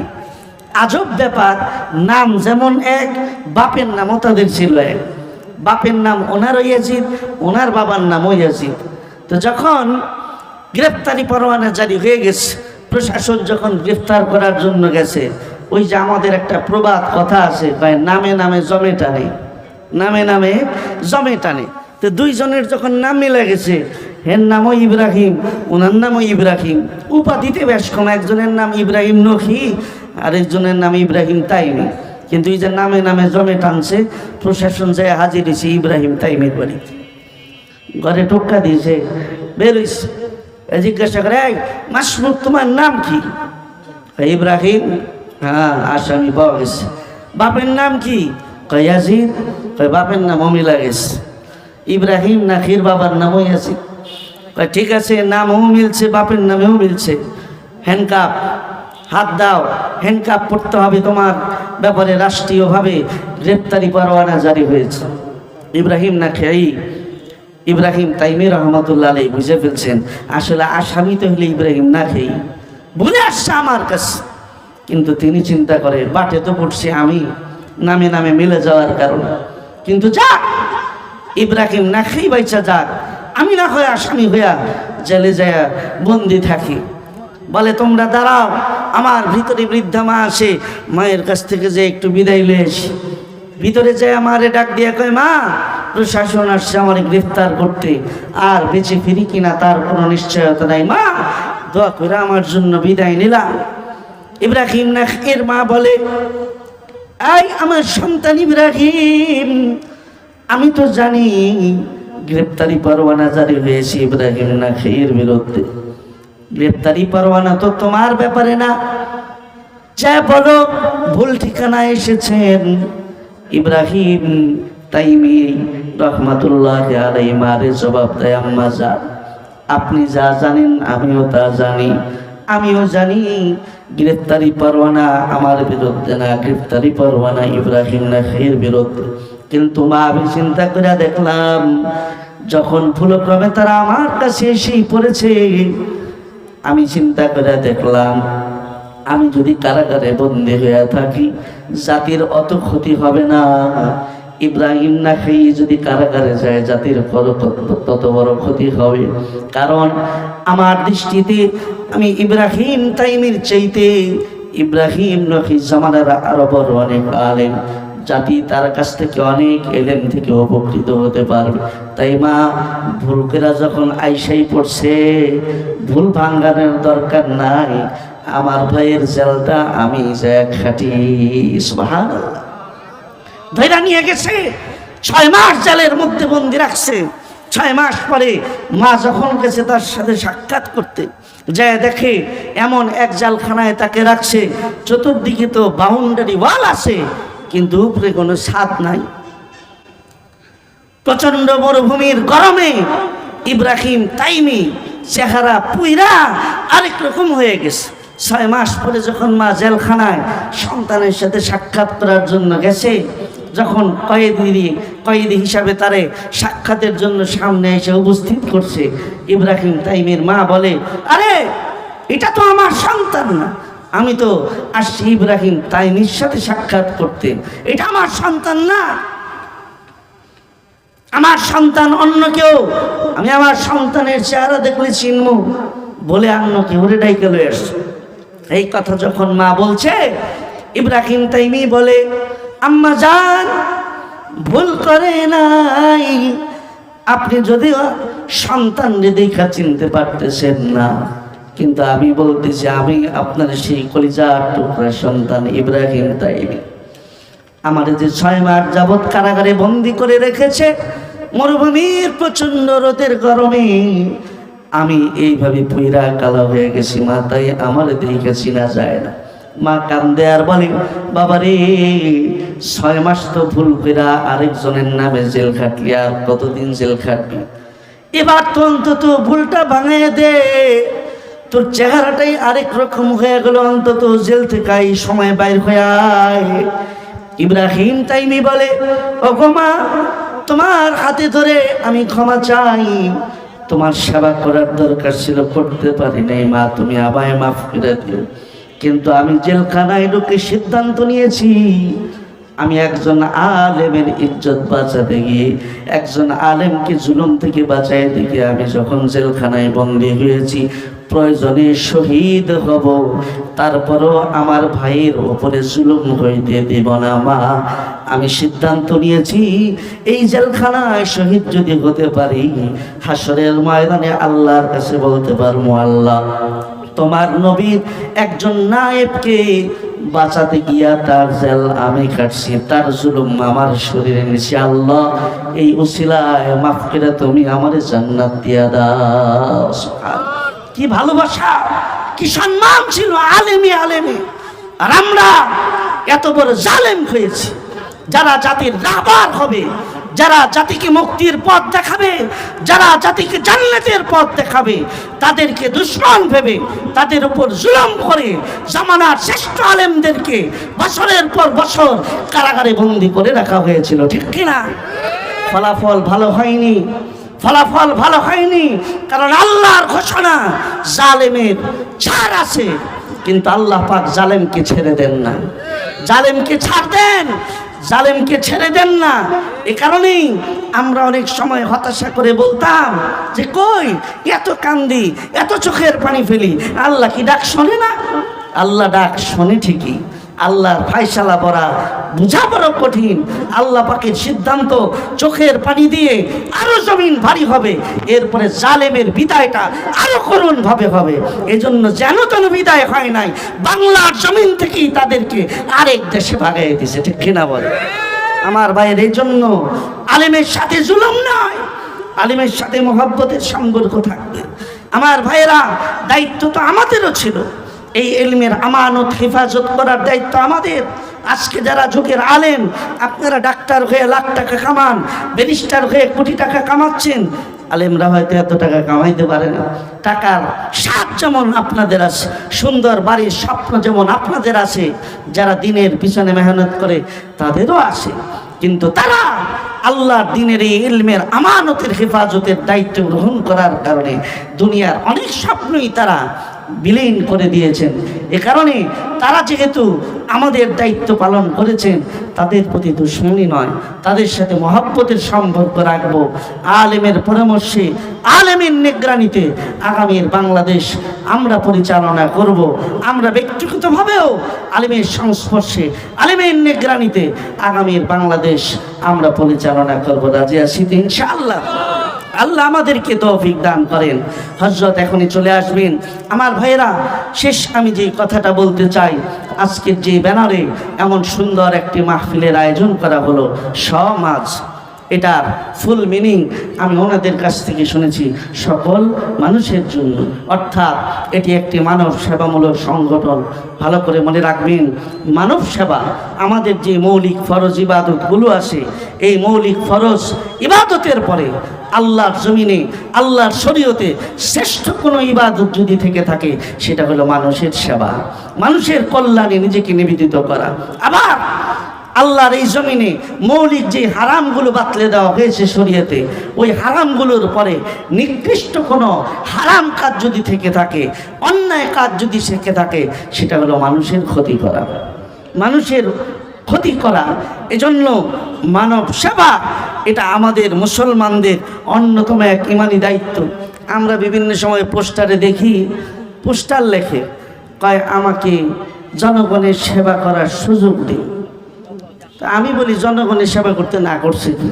আজব ব্যাপার, নাম যেমন এক, বাপের নামও তাদের ছিল এক। বাপের নাম ওনারও ইয়াজিদ, ওনার বাবার নামও ইয়াজিদ। তো যখন গ্রেফতারি পরোয়ানা জারি হয়ে গেছে, প্রশাসন যখন গ্রেফতার করার জন্য গেছে, ওই যে আমাদের একটা প্রবাদ কথা আছে, নামে নামে জমে টানে, নামে নামে জমে টানে। তো দুইজনের যখন নাম মিলে গেছে, এর নামও ইব্রাহিম, ওনার নামও ইব্রাহিম, উপাধিতে বেশ কম। একজনের নাম ইব্রাহিম নখি, আরেকজনের নাম ইব্রাহিম তাইমি। কিন্তু এই যে নামে নামে জমে টানছে, প্রশাসন যায় হাজির হয়েছে ইব্রাহিম তাইমির বাড়িতে। ঘরে টোক্কা দিয়েছে, বেরোইছে, জিজ্ঞাসা করে, মাসরুফ তোমার নাম কি? ইব্রাহিম। হ্যাঁ, আসামি পাওয়া গেছে। বাপের নাম কি? ইয়াজিদ। বাপের নাম মিলা গেছে, ইব্রাহিম নাখির বাবার নামও ইয়াজিদ। ঠিক আছে, নামও মিলছে, বাপের নামেও মিলছে। হ্যান্ডকাপ হাত দাও, হ্যান্ডকাপ পড়তে হবে, তোমার ব্যাপারে রাষ্ট্রীয়ভাবে গ্রেপ্তারি পরোয়ানা জারি হয়েছে। ইব্রাহিম নাখাই, ইব্রাহিম তাইমি রহমতুল্লাহ আলাইহি বুঝে ফেলছেন আসলে আসামি তো হলে ইব্রাহিম নাখাই, ভুলে আসছে আমার কাছে। কিন্তু তিনি চিন্তা করে, বাটে তো পড়ছি আমি, নামে নামে মিলে যাওয়ার কারণে। কিন্তু যাক, ইব্রাহিম নাখাই বাইচা যাক, আমি না হয় আসামি হইয়া জেলে যায় বন্দি থাকি। বলে তোমরা দাঁড়াও, আমার ভিতরে বৃদ্ধা মা আসে, মায়ের কাছ থেকে যে একটু বিদায় লয়ে আসি। ভিতরে যায় আমারে ডাক দিয়ে কয়, মা প্রশাসন আসছে আমার গ্রেফতার করতে, আর বেঁচে ফিরি কিনা তার কোনো নিশ্চয়তা নাই, মা দোয়া করে আমার জন্য বিদায় নিলাম। ইব্রাহিম নাখের মা বলে, এই আমার সন্তান ইব্রাহিম, আমি তো জানি গ্রেপ্তারি পরোয়ানা জারি হয়েছে ইব্রাহিম নাখের বিরুদ্ধে। গ্রেপ্তারি পরোয়ানা তো তোমার ব্যাপারে না, যা বলো ভুল ঠিকানায় এসেছেন। ইব্রাহিম তাইমি রহমাতুল্লাহ আলাইহি মারে জবাব দেয়, আম্মা যান, আপনি যা জানেন আমিও তা জানি। আমিও জানি গ্রেফতারি পরোয়ানা আমার বিরুদ্ধে না, গ্রেফতারি পরোয়ানা ইব্রাহিম নাখের বিরুদ্ধে। কিন্তু মা আমি চিন্তা করে দেখলাম, যখন ভুলক্রমে তারা আমার কাছে এসেই পড়েছে, আমি চিন্তা করে দেখলাম আমি যদি কারাগারে বন্দী হয়ে থাকি জাতির অত ক্ষতি হবে না। ইব্রাহিম নাখেই যদি কারাগারে যায় জাতির তত বড় ক্ষতি হবে। কারণ আমার দৃষ্টিতে আমি ইব্রাহিম তাইমির চাইতে ইব্রাহিম নাখি জামানার আরো বড় অনেক আলেম, জাতি তার কাছ থেকে অনেক এলেম থেকে উপকৃত হতে পারবে। তাই মা ভুল করে যখন আইসাই পড়ছে, ভুল ভাঙ্গানোর দরকার নাই, আমার ভাইয়ের জেলটা আমি যে খাটি সুবহানাল্লাহ ধৈর্য নিয়ে গেছে। 6 মাস জেলের মধ্যে বন্দি রাখছে। 6 মাস পরে মা যখন গেছে তার সাথে সাক্ষাৎ করতে, যায় দেখে এমন এক জেলখানায় তাকে রাখছে, চতুর্দিকে তো বাউন্ডারি ওয়াল আছে কিন্তু উপরে কোনো ছাদ নাই। প্রচন্ড মরুভূমির গরমে ইব্রাহিম তাইমি চেহারা পুইরা আরেক রকম হয়ে গেছে। 6 মাস পরে যখন মা জেলখানায় সন্তানের সাথে সাক্ষাৎ করার জন্য গেছে, যখন কয়েদি হিসাবে তারে সাক্ষাতের জন্য সামনে এসে উপস্থিত করছে, ইব্রাহিম তাইমির মা বলে, আরে এটা তো আমার সন্তান না, আমি তো আসছি ইব্রাহিম তাইমির সাথে সাক্ষাৎ করতে, এটা আমার সন্তান না, আমার সন্তান অন্য কেউ, আমি আমার সন্তানের চেহারা দেখলে চিনব বলে অন্য কেউ ডাইকে লয়ে আসছে। এই কথা যখন মা বলছে, ইব্রাহিম তাইমি বলে, আম্মা জান ভুল করে নাই, আপনি যদিও সন্তান দেখা চিনতে পারতেছেন না, কিন্তু আমি বলতেছি আমি আপনার সেই কলিজার টুকরা সন্তান ইব্রাহিম তাইমি। আমার যে 6 মাস যাবৎ কারাগারে বন্দি করে রেখেছে, মরুভূমির প্রচন্ড রোদের গরমে আমি এইভাবে পুইরা কালো হয়ে গেছি মা, তাই আমার দেখে চিনা যায় না। মা কান্দে আর বলে, বাবা রে 6 মাস তো ভুল কইরা আরেকজনের নামে জেল খাটলি, আর কতদিন জেল খাটবি, এবার তো অন্তত ভুলটা ভাঙিয়ে দে, তোর চেহারাটাই আরেক রকম হয়ে গেল, অন্তত জেল থেকে এই সময় বাইর হয়ে আয়। ইব্রাহিম তাইমি বলে, ওগো মা তোমার হাতে ধরে আমি ক্ষমা চাই, তোমার সেবা করার দরকার ছিল করতে পারি নাই মা, তুমি আমায় মাফ করে দিও। কিন্তু আমি জেলখানায় ঢুকে সিদ্ধান্ত নিয়েছি, আমি একজন আলেমের ইজ্জত বাঁচাতে গিয়ে, একজন আলেমকে জুলুম থেকে বাঁচাই দিকে আমি যখন জেলখানায় বন্দী হয়েছি, প্রয়োজনে শহীদ হব, তারপরও আমার ভাইয়ের ওপরে জুলুম হইতে দেব না মা। আমি সিদ্ধান্ত নিয়েছি এই জেলখানায় শহীদ যদি হতে পারি, হাসরের ময়দানে আল্লাহর কাছে বলতে পারবো, আল্লাহ তোমার নবীর একজন নায়েবকে বাঁচাতে গিয়া তার জেল আমি কাটছি, তার জুলুম আমার শরীরে নিছি, আল্লাহ এই উসিলায় মাফ করে তুমি আমার জান্নাত দিয়া দাও। কি ভালোবাসা, কি সম্মান ছিল আলেমে আলেমে। আর আমরা এত বড় জালেম হয়েছি, যারা জাতির রাহবার হবে, যারা জাতিকে মুক্তির পথ দেখাবে, যারা জাতিকে জান্নাতের পথ দেখাবে, তাদেরকে দুশমন ভেবে তাদের উপর জুলুম করে জামানার শ্রেষ্ঠ আলেমদেরকে বছরের পর বছর কারাগারে বন্দী করে রাখা হয়েছিল, ঠিক কিনা? ফলাফল ভালো হয়নি, ফলাফল ভালো হয়নি, কারণ আল্লাহর ঘোষণা জালেমের ছাড় আছে, কিন্তু আল্লাহ পাক জালেমকে ছেড়ে দেন না, জালেমকে ছাড় দেন, জালেমকে ছেড়ে দেন না। এ কারণেই আমরা অনেক সময় হতাশা করে বলতাম যে কই এত কান্দি, এত চোখের পানি ফেলি, আল্লাহ কি ডাক শোনে না? আল্লাহ ডাক শোনে ঠিকই, আল্লাহর ফায়সালা বড়া বুঝা বড় কঠিন। আল্লাহ পাকের সিদ্ধান্ত চোখের পানি দিয়ে আরো জমিন ভারী হবে, এরপরে জালেমের বিদায়টা আরো করুণ ভাবে হবে। এজন্য যেন তেন বিদায় হয় নাই, বাংলার জমিন থেকেই তাদেরকে আরেক দেশে ভাগাই দিছে, ঠিক কিনা বলে আমার ভাইয়ের? এই জন্য আলেমের সাথে জুলুম নয়, আলেমের সাথে মহব্বতের সম্পর্ক থাকবে। আমার ভাইয়েরা, দায়িত্ব তো আমাদেরও ছিল, এই ইলমের আমানত হেফাজত করার দায়িত্ব আমাদের। আজকে যারা যুগের আলেম, আপনারা ডাক্তার হয়ে লাখ টাকা কামান, ব্যারিস্টার হয়ে কোটি টাকা কামাচ্ছেন, আলেমরা হয়তো এত টাকা কামাইতে পারে না। টাকার স্বাদ যেমন আপনাদের আছে, সুন্দর বাড়ির স্বপ্ন যেমন আপনাদের আছে, যারা দিনের পিছনে মেহনত করে তাদেরও আছে, কিন্তু তারা আল্লাহর দিনের এই ইলমের আমানতের হেফাজতের দায়িত্ব গ্রহণ করার কারণে দুনিয়ার অনেক স্বপ্নই তারা বিলীন করে দিয়েছেন। এ কারণে তারা যেহেতু আমাদের দায়িত্ব পালন করেছেন, তাদের প্রতি দুশ্মনী নয়, তাদের সাথে মহব্বতের সম্পর্ক রাখবো। আলেমের পরামর্শে, আলেমের নিগরানিতে আগামীর বাংলাদেশ আমরা পরিচালনা করব। আমরা ব্যক্তিগতভাবেও আলেমের সংস্পর্শে, আলেমের নিগরানিতে আগামীর বাংলাদেশ আমরা পরিচালনা করব। রাজি আছি তো ইনশাআল্লাহ? আল্লাহ আমাদেরকে তৌফিক দান করেন। হযরত এখনই চলে আসবেন। আমার ভাইয়েরা, শেষ আমি যে কথাটা বলতে চাই, আজকের যে ব্যানারে এমন সুন্দর একটি মাহফিলের আয়োজন করা হলো, সমাজ, এটার ফুল মিনিং আমি ওনাদের কাছ থেকে শুনেছি, সকল মানুষের জন্য, অর্থাৎ এটি একটি মানব সেবামূলক সংগঠন। ভালো করে মনে রাখবেন, মানব সেবা আমাদের যে মৌলিক ফরজ ইবাদতগুলো আছে, এই মৌলিক ফরজ ইবাদতের পরে আল্লাহর জমিনে, আল্লাহর শরীয়তে শ্রেষ্ঠ কোনো ইবাদত যদি থেকে থাকে, সেটা হলো মানুষের সেবা, মানুষের কল্যাণে নিজেকে নিবেদিত করা। আবার আল্লাহর এই জমিনে মৌলিক যে হারামগুলো বাতলে দেওয়া হয়েছে শরীয়তে, ওই হারামগুলোর পরে নিকৃষ্ট কোনো হারাম কাজ যদি থেকে থাকে, অন্যায় কাজ যদি থেকে থাকে, সেটা হলো মানুষের ক্ষতি করা, মানুষের ক্ষতি করা। এজন্য মানব সেবা এটা আমাদের মুসলমানদের অন্যতম এক ইমানি দায়িত্ব। আমরা বিভিন্ন সময় পোস্টারে দেখি, পোস্টার লেখে, কয় আমাকে জনগণের সেবা করার সুযোগ দিন। আমি বলি, জনগণের সেবা করতে না করছে কি?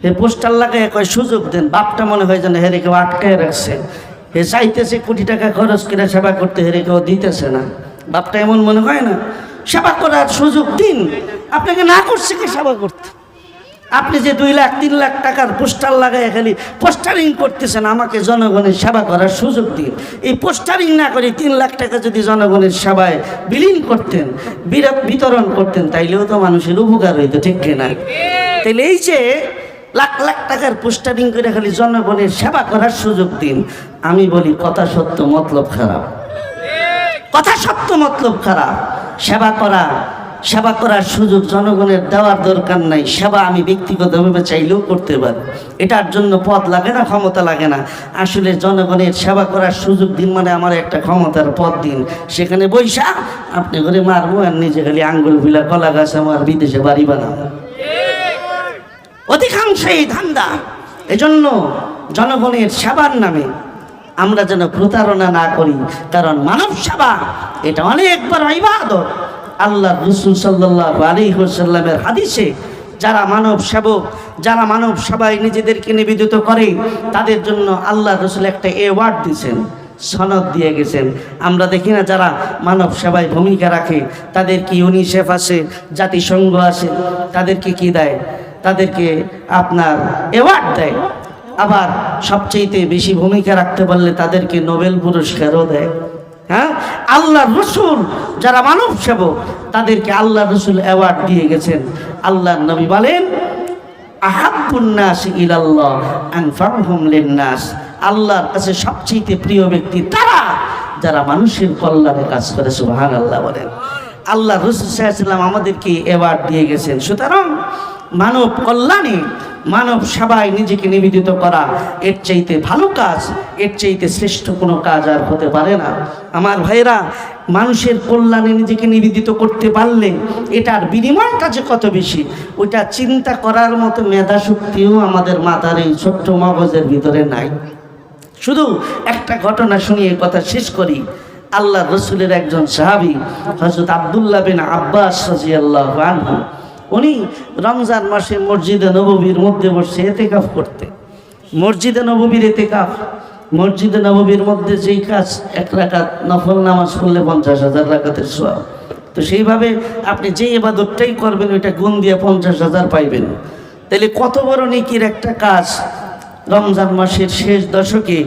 হে পোস্টার লাগায় কয় সুযোগ দেন, বাপটা মনে হয় যেন হেরে কেউ আটকায় রাখছে, হে চাইতেছে কোটি টাকা খরচ করে সেবা করতে, হেরে কেউ দিতেছে না, বাপটা এমন মনে হয় না? সেবা করার সুযোগ দিন, আপনাকে না করছে কি সেবা করতে? আপনি যে 2 লাখ 3 লাখ টাকার পোস্টার লাগায় খালি পোস্টারিং করতেছেন, আমাকে জনগণের সেবা করার সুযোগ দিন। এই পোস্টারিং না করে 3 লাখ টাকা যদি জনগণের সেবায় বিলীন করতেন, বিতরণ করতেন, তাইলেও তো মানুষের উপকার হইতো, ঠিক কিনা? তাইলে এই যে লাখ লাখ টাকার পোস্টারিং করে খালি জনগণের সেবা করার সুযোগ দিন, আমি বলি কথা সত্য মতলব খারাপ, কথা সত্য মতলব খারাপ। সেবা করার সুযোগ জনগণের দেওয়ার দরকার নাই। সেবা আমি ব্যক্তিগতভাবে চাইলেও করতে পারি, এটার জন্য পদ লাগে না, ক্ষমতা লাগে না। আসলে জনগণের সেবা করার সুযোগ দিন, মানে আমার একটা ক্ষমতার পদ দিন, সেখানে বৈশা আপনি করে মারবো আর নিজে খালি আঙ্গুল ফিলা কলা গাছ আমার বিদেশে বাড়ি বানাবো, অধিকাংশ এই ধান্দা। এজন্য জনগণের সেবার নামে আমরা যেন প্রতারণা না করি, কারণ মানব সেবা এটা অনেক বড় ইবাদত। আল্লাহ রাসূল সাল্লাল্লাহু আলাইহি ওয়াসাল্লামের হাদিসে যারা মানব সেবক, যারা মানব সেবায় নিজেদেরকে নিবেদিত করে, তাদের জন্য আল্লাহ রাসূল একটা অ্যাওয়ার্ড দিয়েছেন, সনদ দিয়ে গেছেন। আমরা দেখি না যারা মানব সেবায় ভূমিকা রাখে, তাদেরকে ইউনিসেফ আছে, জাতিসংঘ আছে, তাদেরকে কি দেয়? তাদেরকে আপনার অ্যাওয়ার্ড দেয়। আবার সবচেয়ে বেশি ভূমিকা রাখতে পারলে তাদেরকে নোবেল পুরস্কারও দেয়। হ্যাঁ, আল্লাহ রসুল যারা মানব সেবক, তাদেরকে আল্লাহ রসুল অ্যাওয়ার্ড দিয়ে গেছেন। আল্লাহ নবী বলেন, আহাব্বুন নাস ইলাল্লাহ আনফাউহুম লিন-নাস, আল্লাহর কাছে সবচেয়ে প্রিয় ব্যক্তি তারা যারা মানুষের কল্যাণে কাজ করে। সুবহানাল্লাহ বলেন। আল্লাহ রাসূল সাল্লাল্লাহু আলাইহি ওয়াসাল্লাম আমাদেরকে অ্যাওয়ার্ড দিয়ে গেছেন। সুতরাং মানব কল্যাণে, মানব সেবায় নিজেকে নিবেদিত করা, এর চাইতে ভালো কাজ, এর চাইতে শ্রেষ্ঠ কোনো কাজ আর হতে পারে না। আমার ভাইরা, মানুষের কল্যাণে নিজেকে নিবেদিত করতে পারলে এটার বিনিময়টা যে কত বেশি, ওইটা চিন্তা করার মতো মেধা শক্তিও আমাদের মাথার এই ছোট্ট মগজের ভিতরে নাই। শুধু একটা ঘটনা শুনিয়ে কথা শেষ করি। আল্লাহ রসুলের একজন সাহাবী হযরত আব্দুল্লাহ বিন আব্বাস রাদিয়াল্লাহু আনহু, উনি রমজান মাসে মসজিদে নববীর মধ্যে বসে ইতিকাফ করতে। মসজিদে নববীর ইতিকাফ, মসজিদে নববীর মধ্যে যেই কাজ, 1 রাকাত নফল নামাজ পড়লে 50,000 রাকাতের সওয়াব। তো সেইভাবে আপনি যে ইবাদতটাই করবেন ওইটা গুণ দিয়ে 50,000 পাইবেন। তাহলে কত বড় নেকির একটা কাজ। রমজান মাসের শেষ দশকে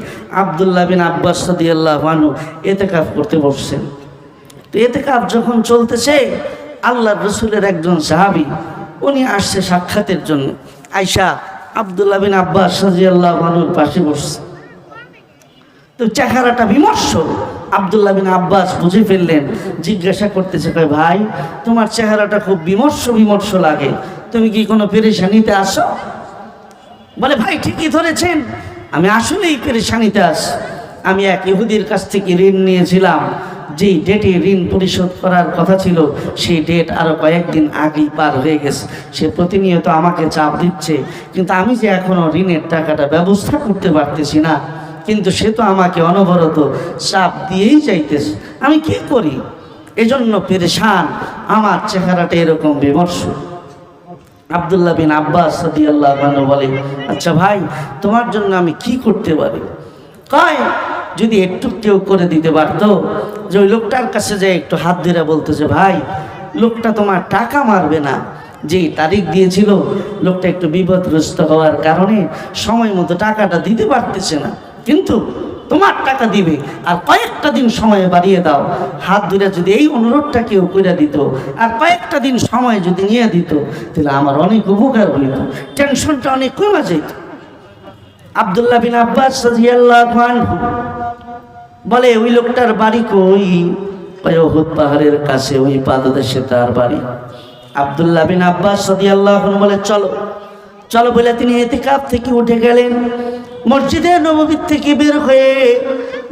আব্দুল্লাহ বিন আব্বাস রাদিয়াল্লাহু আনহু ইতিকাফ করতে বসছেন। তো ইতিকাফ যখন চলতেছে, আল্লাহর রসুলের একজন সাহাবী উনি আসছে সাক্ষাতের জন্য। আয়েশা আব্দুল্লাহ বিন আব্বাস রাদিয়াল্লাহু আনহুর পাশে বসছে। তো চেহারাটা বিমর্ষ। আব্দুল্লাহ বিন আব্বাস বুঝে ফেললেন, জিজ্ঞাসা করতেছে, কয় ভাই তোমার চেহারাটা খুব বিমর্ষ বিমর্ষ লাগে, তুমি কি কোনো পেরেশানিতে আসো? বলে, ভাই ঠিকই ধরেছেন, আমি আসলেই পেরেশানিতে আছি। আমি এক ইহুদির কাছ থেকে ঋণ নিয়েছিলাম, যেই ডেটে ঋণ পরিশোধ করার কথা ছিল সেই ডেট আরও কয়েকদিন আগেই পার হয়ে গেছে। সে প্রতিনিয়ত আমাকে চাপ দিচ্ছে, কিন্তু আমি যে এখনও ঋণের টাকাটা ব্যবস্থা করতে পারতেছি না, কিন্তু সে তো আমাকে অনবরত চাপ দিয়েই যাইতেছে, আমি কি করি? এজন্য পেরেশান, আমার চেহারাটা এরকম বিমর্ষ। আব্দুল্লাহ বিন আব্বাস রাদিয়াল্লাহু আনহু বলে, আচ্ছা ভাই তোমার জন্য আমি কি করতে পারি? কয়, যদি একটু কেউ করে দিতে পারতো, যে ওই লোকটার কাছে যে একটু হাত ধরে বলতেছে, ভাই লোকটা তোমার টাকা মারবে না, যেই তারিখ দিয়েছিল লোকটা একটু বিপদগ্রস্ত হওয়ার কারণে সময় মতো টাকাটা দিতে পারতেছে না, কিন্তু তোমার টাকা দিবে, আর কয়েকটা দিন সময় বাড়িয়ে দাও। হাত ধরে যদি এই অনুরোধটা কেউ করে দিত, আর কয়েকটা দিন সময় যদি নিয়ে দিত, তাহলে আমার অনেক উপকার হইত, টেনশনটা অনেক কমে যেত। আব্দুল্লাহ বিন আব্বাস রাদিয়াল্লাহু আনহু বলে, ওই লোকটার বাড়ি কই? উহুদ পাহাড়ের কাছে, ওই পাদদেশে তার বাড়ি। আব্দুল্লাহ বিন আব্বাস রাদিয়াল্লাহু আনহু বলে, চলো চলো বলে তিনি ইতিকাফ থেকে উঠে গেলেন। মসজিদে নববী থেকে বের হয়ে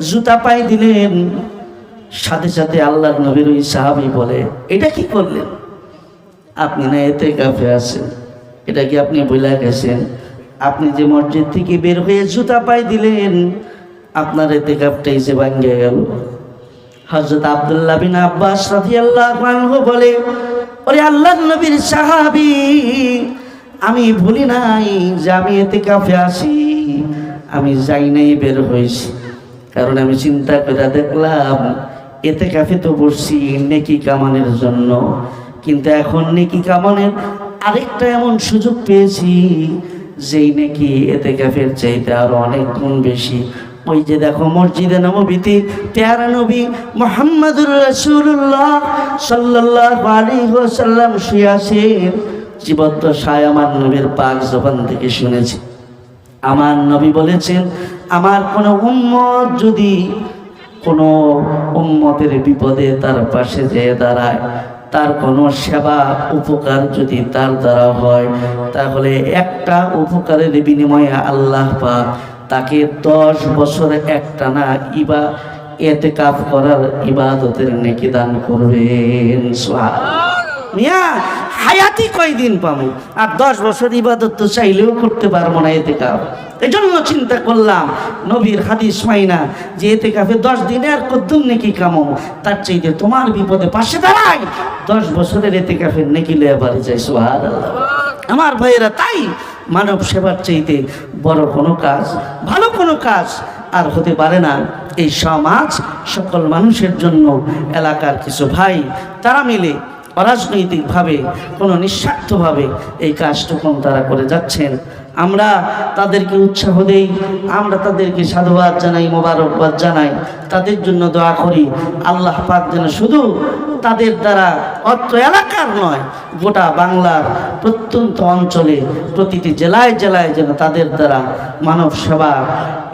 জুতা পায়ে দিলেন। সাথে সাথে আল্লাহর নবীর ওই সাহাবী বলে, এটা কি করলেন? আপনি না ইতিকাফে আছেন, এটা কি আপনি ভুলে গেছেন? আপনি যে মসজিদ থেকে বের হয়ে জুতা পায়ে দিলেন, আপনার ইতিকাফটাই যে ভাঙে গেল। হযরত আব্দুল্লাহ বিন আব্বাস রাদিয়াল্লাহু আনহু বলে, ওরে আল্লাহর নবীর সাহাবী, আমি ভুলি নাই যে আমি ইতিকাফে আছি, আমি যাই নাই, বের হয়েছি। কারণ আমি চিন্তা করে দেখলাম ইতিকাফে তো বসছি নেকি কামানের জন্য, কিন্তু এখন নেকি কামানের আরেকটা এমন সুযোগ পেয়েছি যেই নেকি ইতিকাফের চাইতে আরো অনেক গুণ বেশি। ওই যে দেখো মসজিদে নববীতে প্যারা নবী মুহাম্মদুর রাসূলুল্লাহ সাল্লাল্লাহু আলাইহি ওয়াসাল্লাম শুয়ে আছেন। জীবদ্দশায় আমার নবীর পাক জবান থেকে শুনেছি, আমার নবী বলেছেন, আমার কোনো উম্মত যদি কোনো উম্মতের বিপদে তার পাশে যেয়ে দাঁড়ায়, তার কোনো সেবা উপকার যদি তার দ্বারা হয়, তাহলে একটা উপকারের বিনিময়ে আল্লাহ পাক তাকে 10 বছর একটানা ইতিকাফ করার ইবাদতের নেকি দান করবেন। মিয়া হায়াতি কয়দিন পাবো, আর 10 বছর ইবাদত তো চাইলেও করতে পারবো না ইতিকাফ। এই জন্য চিন্তা করলাম নবীর হাদিস মাইনা যে ইতিকাফে 10 দিনে আর কদ্দুম নেকি কামাবো, তার চাইতে তোমার বিপদে পাশে দাঁড়াই 10 বছরের ইতিকাফের নেকি লয়ে বাড়ি যায়। সুবহানাল্লাহ। আমার ভাইয়েরা, তাই মানব সেবার চাইতে বড় কোনো কাজ, ভালো কোনো কাজ আর হতে পারে না। এই সমাজ সকল মানুষের জন্য, এলাকার কিছু ভাই তারা মিলে অরাজনৈতিকভাবে, কোনো নিঃস্বার্থভাবে এই কাজটুকুন তারা করে যাচ্ছেন। আমরা তাদেরকে উৎসাহ দেই, আমরা তাদেরকে সাধুবাদ জানাই, মোবারকবাদ জানাই, তাদের জন্য দোয়া করি আল্লাহ পাক যেন শুধু তাদের দ্বারা অত্র এলাকার নয়, গোটা বাংলার প্রত্যন্ত অঞ্চলে প্রতিটি জেলায় জেলায় যেন তাদের দ্বারা মানব সেবা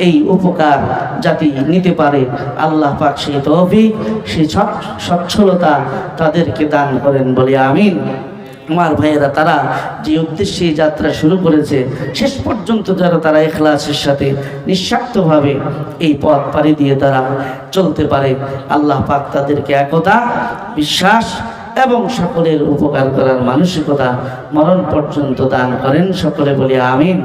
এই উপকার জাতি নিতে পারে। আল্লাহ পাক সেই তৌফিক, সেই সচ্ছলতা তাদেরকে দান করেন বলে আমিন। আমার ভাইয়েরা, তারা যে উদ্দেশ্যে যাত্রা শুরু করেছে, শেষ পর্যন্ত যারা তারা ইখলাসের সাথে নিঃস্বার্থভাবে এই পথ পাড়ি দিয়ে তারা চলতে পারে, আল্লাহ পাক তাদেরকে একতা, বিশ্বাস এবং সকলের উপকার করার মানসিকতা মরণ পর্যন্ত দান করেন। সকলে বলি আমিন।